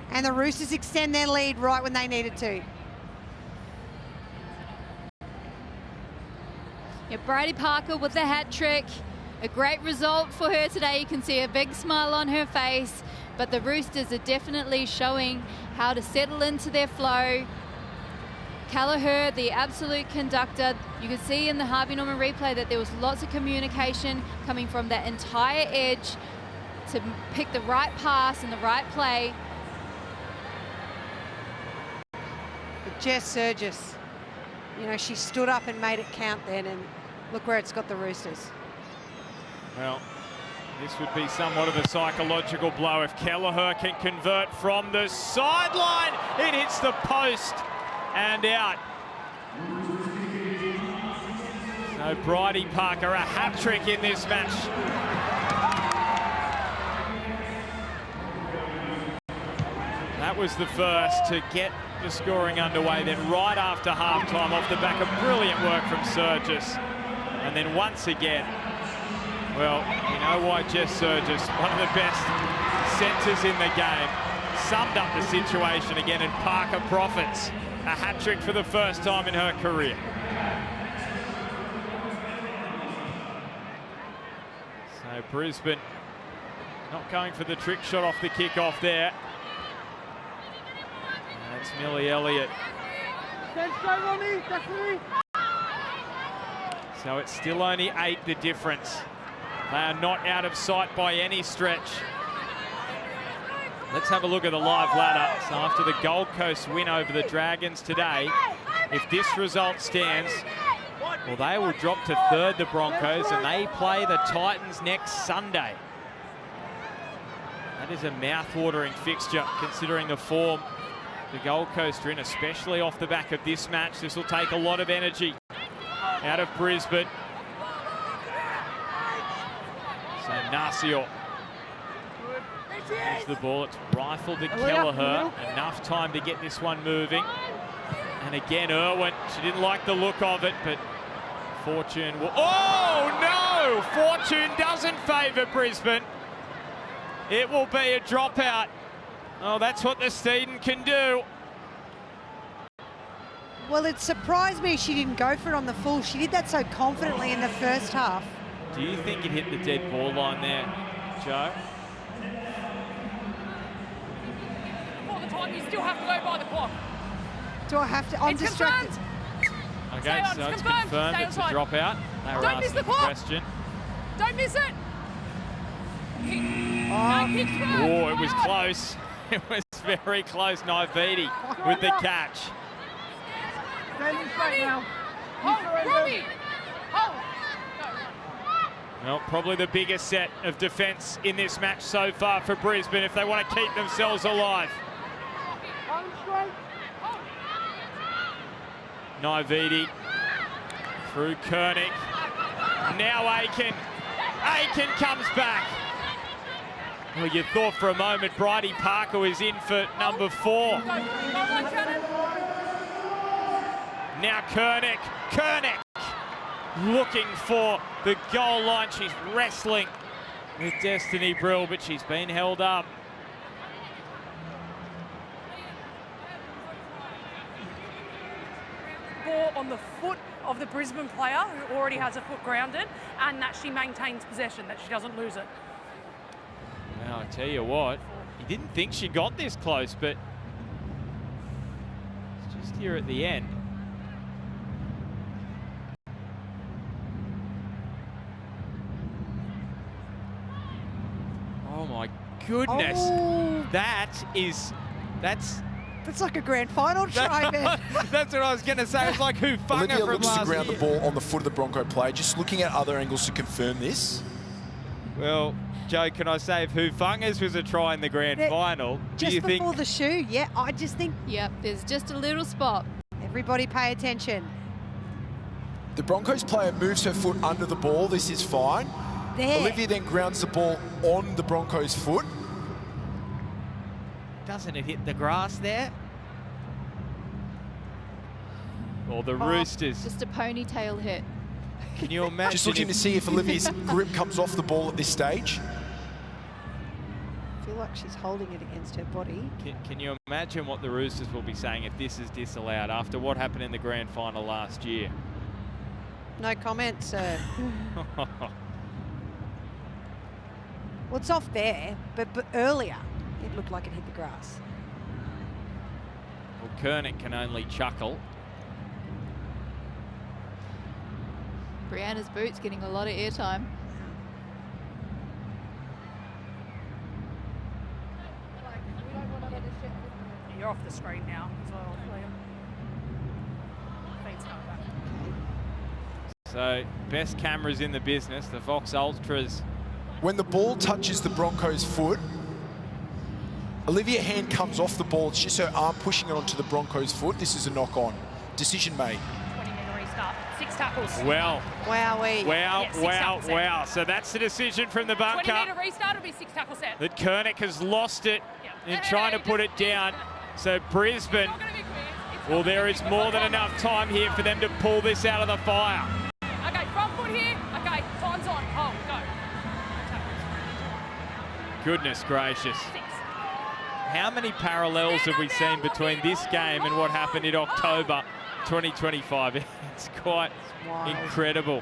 [SPEAKER 4] and the Roosters extend their lead right when they needed to.
[SPEAKER 5] Yeah, Bridie Parker with the hat trick. A great result for her today. You can see a big smile on her face, but the Roosters are definitely showing how to settle into their flow. Kelleher, the absolute conductor. You can see in the Harvey Norman replay that there was lots of communication coming from that entire edge to pick the right pass and the right play.
[SPEAKER 4] Jess Surgis. You know, she stood up and made it count then, and look where it's got the Roosters.
[SPEAKER 3] Well, this would be somewhat of a psychological blow if Kelleher can convert from the sideline. It hits the post and out. So Bridie Parker, a hat-trick in this match. That was the first to get the scoring underway, then right after halftime off the back of brilliant work from Surgis. And then once again, well, you know why Jess Surgis, one of the best centres in the game, summed up the situation again, and Parker profits. A hat-trick for the first time in her career. So Brisbane not going for the trick shot off the kick-off there. That's Millie Elliott. So it's still only 8 the difference. They are not out of sight by any stretch. Let's have a look at the live ladder. So after the Gold Coast win over the Dragons today, if this result stands, well, they will drop to 3rd, the Broncos, and they play the Titans next Sunday. That is a mouth-watering fixture, considering the form the Gold Coast are in, especially off the back of this match. This will take a lot of energy out of Brisbane. So Nasio gives the ball. It's rifled to Kelleher. Enough time to get this one moving. And again, Irwin. She didn't like the look of it, but Fortune will... Oh, no! Fortune doesn't favour Brisbane. It will be a dropout. Oh, that's what the Steeden can do.
[SPEAKER 4] Well, it surprised me she didn't go for it on the full. She did that so confidently in the first half.
[SPEAKER 3] Do you think it hit the dead ball line there, Joe?
[SPEAKER 6] Before the time, you still have to go by the clock.
[SPEAKER 4] Do I have to? I'm distracted.
[SPEAKER 3] Okay, so it's confirmed. It's a dropout. They were asking the question.
[SPEAKER 6] Don't miss it.
[SPEAKER 3] Oh, it was close. It was very close. Naividi with the catch. Well, probably the biggest set of defence in this match so far for Brisbane if they want to keep themselves alive. Naividi through Koenig. Now Aiken. Aiken comes back. Well, you thought for a moment Bridie Parker was in for number 4. Now Koenig. Koenig looking for the goal line. She's wrestling with Destiny Brill, but she's been held up.
[SPEAKER 6] Ball on the foot of the Brisbane player who already has a foot grounded, and that she maintains possession, that she doesn't lose it.
[SPEAKER 3] Well, I tell you what, you didn't think she got this close, but it's just here at the end. Oh my goodness.
[SPEAKER 4] Oh. That's like a grand final try, man.
[SPEAKER 3] That's what I was going to say. It's like who fung
[SPEAKER 7] Olivia
[SPEAKER 3] her from
[SPEAKER 7] looks
[SPEAKER 3] last
[SPEAKER 7] to ground
[SPEAKER 3] year.
[SPEAKER 7] the ball on the foot of the Bronco player. Just looking at other angles to confirm this.
[SPEAKER 3] Well, Joe, can I say if who fungers was a try in the grand final, do
[SPEAKER 4] Just
[SPEAKER 3] you think...
[SPEAKER 4] before the shoe, yeah, I just think...
[SPEAKER 5] Yep, there's just a little spot.
[SPEAKER 4] Everybody pay attention.
[SPEAKER 7] The Broncos player moves her foot under the ball. This is fine.
[SPEAKER 4] There.
[SPEAKER 7] Olivia then grounds the ball on the Broncos' foot.
[SPEAKER 3] Doesn't it hit the grass there? Or the Roosters.
[SPEAKER 5] Just a ponytail hit.
[SPEAKER 3] Can you imagine?
[SPEAKER 7] Just looking to see if Olivia's grip comes off the ball at this stage.
[SPEAKER 4] I feel like she's holding it against her body.
[SPEAKER 3] Can you imagine what the Roosters will be saying if this is disallowed after what happened in the grand final last year?
[SPEAKER 4] No comment, sir. Well, it's off there, but earlier it looked like it hit the grass.
[SPEAKER 3] Well, Koenig can only chuckle.
[SPEAKER 5] Brianna's boot's getting a lot of airtime.
[SPEAKER 6] You're off the screen now as well, Liam.
[SPEAKER 3] So best cameras in the business, the Vox Ultras.
[SPEAKER 7] When the ball touches the Broncos' foot, Olivia Hand comes off the ball. It's just her arm pushing it onto the Broncos' foot. This is a knock-on. Decision made.
[SPEAKER 6] 20-metre restart. 6 tackles.
[SPEAKER 3] Well.
[SPEAKER 2] Wowee.
[SPEAKER 3] Wow,
[SPEAKER 6] Yeah,
[SPEAKER 3] wow,
[SPEAKER 6] 6
[SPEAKER 3] wow. So that's the decision from the bunker.
[SPEAKER 6] 20-metre restart will be 6 tackle set.
[SPEAKER 3] That Kernick has lost it in
[SPEAKER 6] Yep.
[SPEAKER 3] trying to put it down. So Brisbane,
[SPEAKER 6] It's not gonna be quick. It's
[SPEAKER 3] well,
[SPEAKER 6] not
[SPEAKER 3] there
[SPEAKER 6] gonna
[SPEAKER 3] is
[SPEAKER 6] be
[SPEAKER 3] more
[SPEAKER 6] quick.
[SPEAKER 3] than enough time here for them to pull this out of the fire.
[SPEAKER 6] Okay, front foot here. Okay, time's on. Oh, go.
[SPEAKER 3] Goodness gracious.
[SPEAKER 6] 6.
[SPEAKER 3] How many parallels have we seen between this game and what happened in October 2025? It's quite incredible.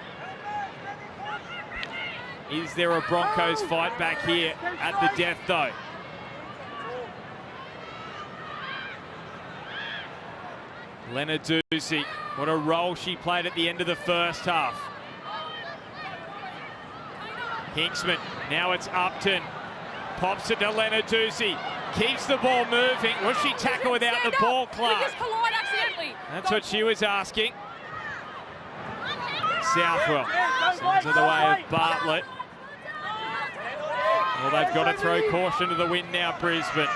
[SPEAKER 3] Is there a Broncos fight back here at the death, though? Lenarduzzi, what a role she played at the end of the first half. Hinksman, now it's Upton. Pops it to Lenarduzzi. Keeps the ball moving. Will she tackle without the ball,
[SPEAKER 6] We
[SPEAKER 3] Clark?
[SPEAKER 6] just collide accidentally.
[SPEAKER 3] That's what she was asking. Southwell sends it the way of Bartlett. Well, they've got to throw caution to the wind now, Brisbane.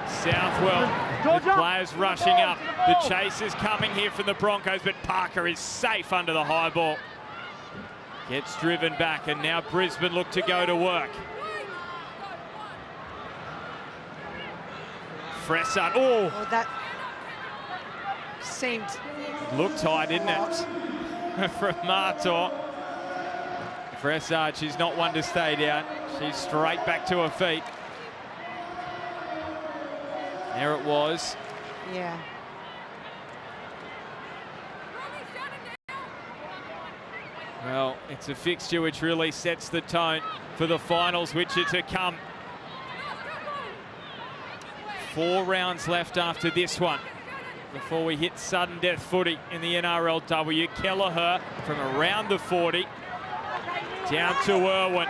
[SPEAKER 3] Southwell, with players rushing up. The chase is coming here from the Broncos, but Parker is safe under the high ball. Gets driven back, and now Brisbane look to go to work. Fressard, oh!
[SPEAKER 4] Well, that seemed...
[SPEAKER 3] Looked high, didn't it? From Martor. Fressard, she's not one to stay down. She's straight back to her feet. There it was.
[SPEAKER 4] Yeah.
[SPEAKER 3] Well, it's a fixture which really sets the tone for the finals, which are to come. 4 rounds left after this one before we hit sudden death footy in the NRLW. Kelleher from around the 40 down to Irwin.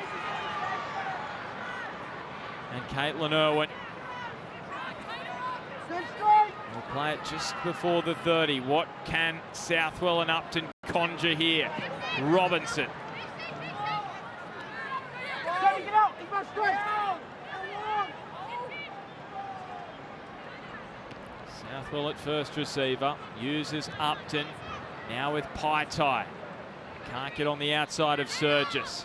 [SPEAKER 3] And Caitlin Irwin will play it just before the 30. What can Southwell and Upton conjure here? Robinson. Southwell at first receiver, uses Upton, now with Paitai. Can't get on the outside of Surgis.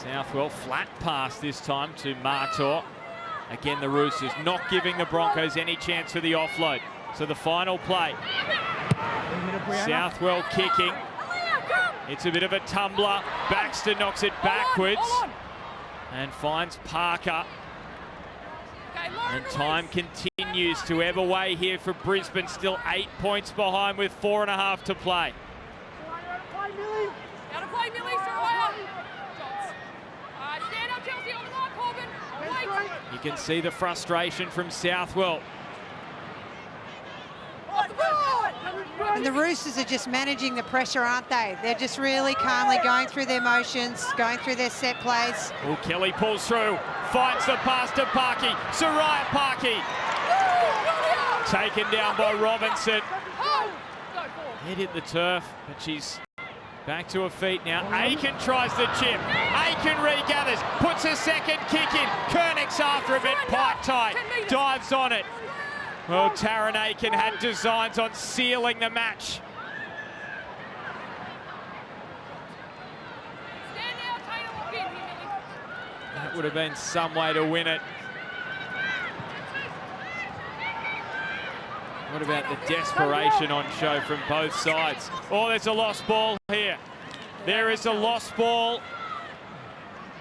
[SPEAKER 3] Southwell flat pass this time to Martor. Again, the Roosters not giving the Broncos any chance for the offload. So the final play. Southwell kicking. It's a bit of a tumbler. Baxter knocks it backwards and finds Parker. And time continues to ebb away here for Brisbane. Still 8 points behind with 4.5 to play. You can see the frustration from Southwell.
[SPEAKER 4] And the Roosters are just managing the pressure, aren't they? They're just really calmly going through their motions, going through their set plays.
[SPEAKER 3] Oh, Kelly pulls through, finds the pass to Parky. Soraya Parky. Taken down by Robinson. Head hit the turf, but she's back to her feet now. Aiken tries the chip. Aiken regathers, puts a second kick in. Kernick's after a bit. Paitai dives on it. Well, Taryn Aiken had designs on sealing the match. That would have been some way to win it. What about the desperation on show from both sides? Oh, there's a lost ball here. There is a lost ball.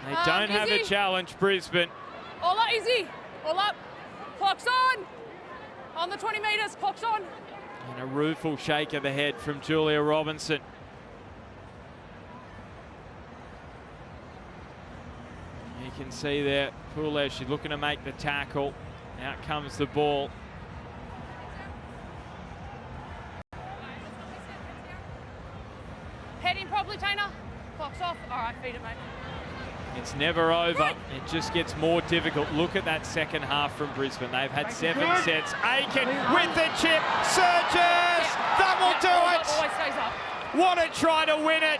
[SPEAKER 3] They don't have the challenge, Brisbane.
[SPEAKER 6] All up, easy. All up. Clock's on. On the 20 metres, clock's on.
[SPEAKER 3] And a rueful shake of the head from Julia Robinson. You can see there, Poulet, she's looking to make the tackle. Out comes the ball.
[SPEAKER 6] Head in properly, Tainer. Clock's off. All right, feed it, mate.
[SPEAKER 3] It's never over. It just gets more difficult. Look at that second half from Brisbane. They've had 7 sets. Aiken with the chip. Surges! That will do it!
[SPEAKER 6] Always stays up.
[SPEAKER 3] Want to try to win it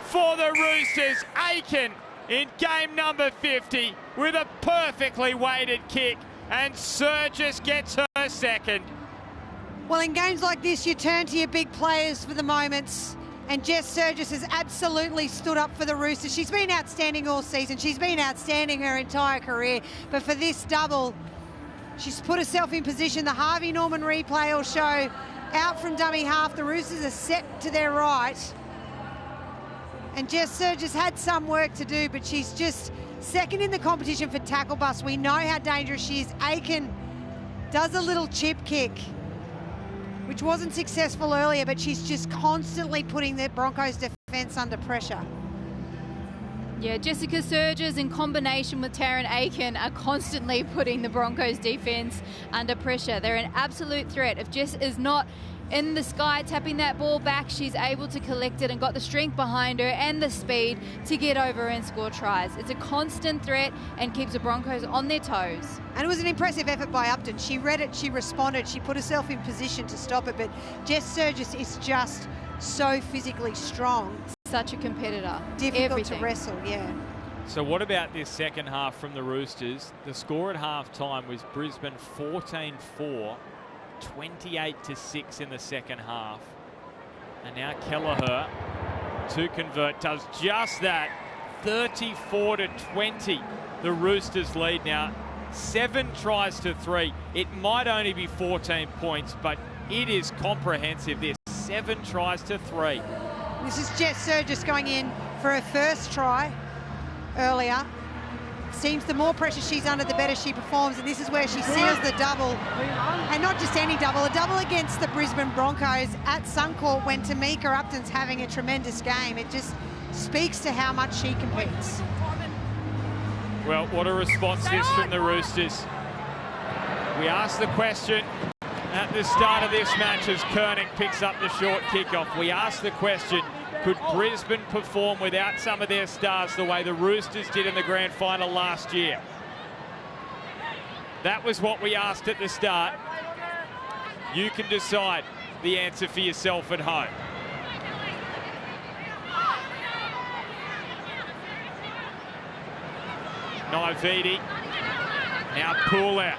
[SPEAKER 3] for the Roosters. Aiken in game number 50 with a perfectly weighted kick. And Surges gets her second.
[SPEAKER 4] Well, in games like this, you turn to your big players for the moments. And Jess Surges has absolutely stood up for the Roosters. She's been outstanding all season. She's been outstanding her entire career. But for this double, she's put herself in position. The Harvey Norman replay will show out from dummy half. The Roosters are set to their right. And Jess Surges had some work to do, but she's just second in the competition for tackle bust. We know how dangerous she is. Aiken does a little chip kick, which wasn't successful earlier, but she's just constantly putting the Broncos defence under pressure.
[SPEAKER 5] Yeah, Jessica Surges in combination with Taryn Aiken are constantly putting the Broncos defence under pressure. They're an absolute threat. If Jess is not in the sky tapping that ball back, she's able to collect it and got the strength behind her and the speed to get over and score tries. It's a constant threat and keeps the Broncos on their toes.
[SPEAKER 4] And it was an impressive effort by Upton. She read it, she responded, she put herself in position to stop it, but Jess Surges is just so physically strong.
[SPEAKER 5] Such a competitor.
[SPEAKER 4] Difficult to wrestle, yeah.
[SPEAKER 3] So what about this second half from the Roosters? The score at half-time was Brisbane 14-4. 28-6 in the second half. And now Kelleher to convert does just that. 34-20. The Roosters lead now. 7 tries to 3. It might only be 14 points, but it is comprehensive. This 7 tries to 3.
[SPEAKER 4] This is Jess Surges going in for her first try earlier. Seems the more pressure she's under, the better she performs, and this is where she seals the double. And not just any double, a double against the Brisbane Broncos at Suncorp when Tamika Upton's having a tremendous game. It just speaks to how much she competes.
[SPEAKER 3] Well, what a response this from the Roosters. We asked the question at the start of this match as Koenig picks up the short kickoff. We asked the question, could Brisbane perform without some of their stars the way the Roosters did in the grand final last year? That was what we asked at the start. You can decide the answer for yourself at home. Naividi, now pull out.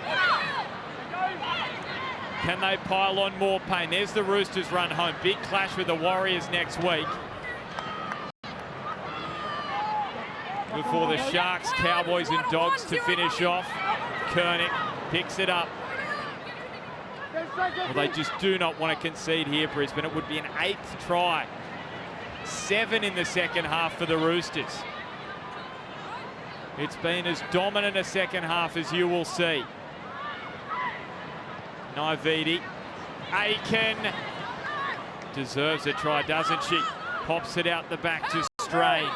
[SPEAKER 3] Can they pile on more pain? There's the Roosters run home. Big clash with the Warriors next week. Before the Sharks, Cowboys and Dogs to finish off. Koenig picks it up. Well, they just do not want to concede here, Brisbane. It would be an 8th try. 7 in the second half for the Roosters. It's been as dominant a second half as you will see. Naividi. Aiken deserves a try, doesn't she? Pops it out the back to Strange.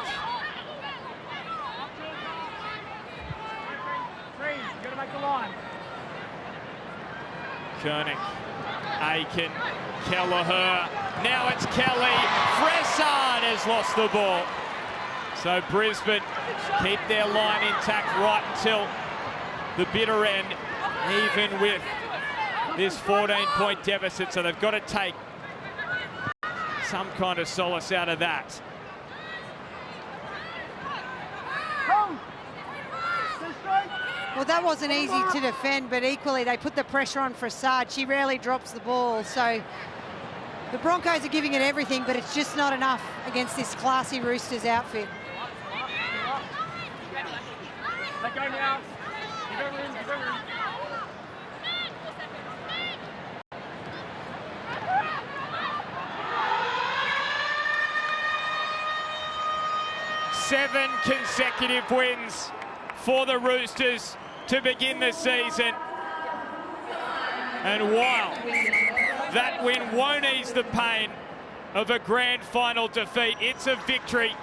[SPEAKER 3] Koenig, Aiken, Kelleher. Now it's Kelly. Fressard has lost the ball. So Brisbane keep their line intact right until the bitter end, even with this 14-point deficit. So they've got to take some kind of solace out of that.
[SPEAKER 4] Well, that wasn't easy to defend, but equally they put the pressure on Fressard. She rarely drops the ball, so the Broncos are giving it everything, but it's just not enough against this classy Roosters outfit.
[SPEAKER 9] Let go now. Give her room, give her room.
[SPEAKER 3] Seven consecutive wins for the Roosters to begin the season. And while that win won't ease the pain of a grand final defeat, it's a victory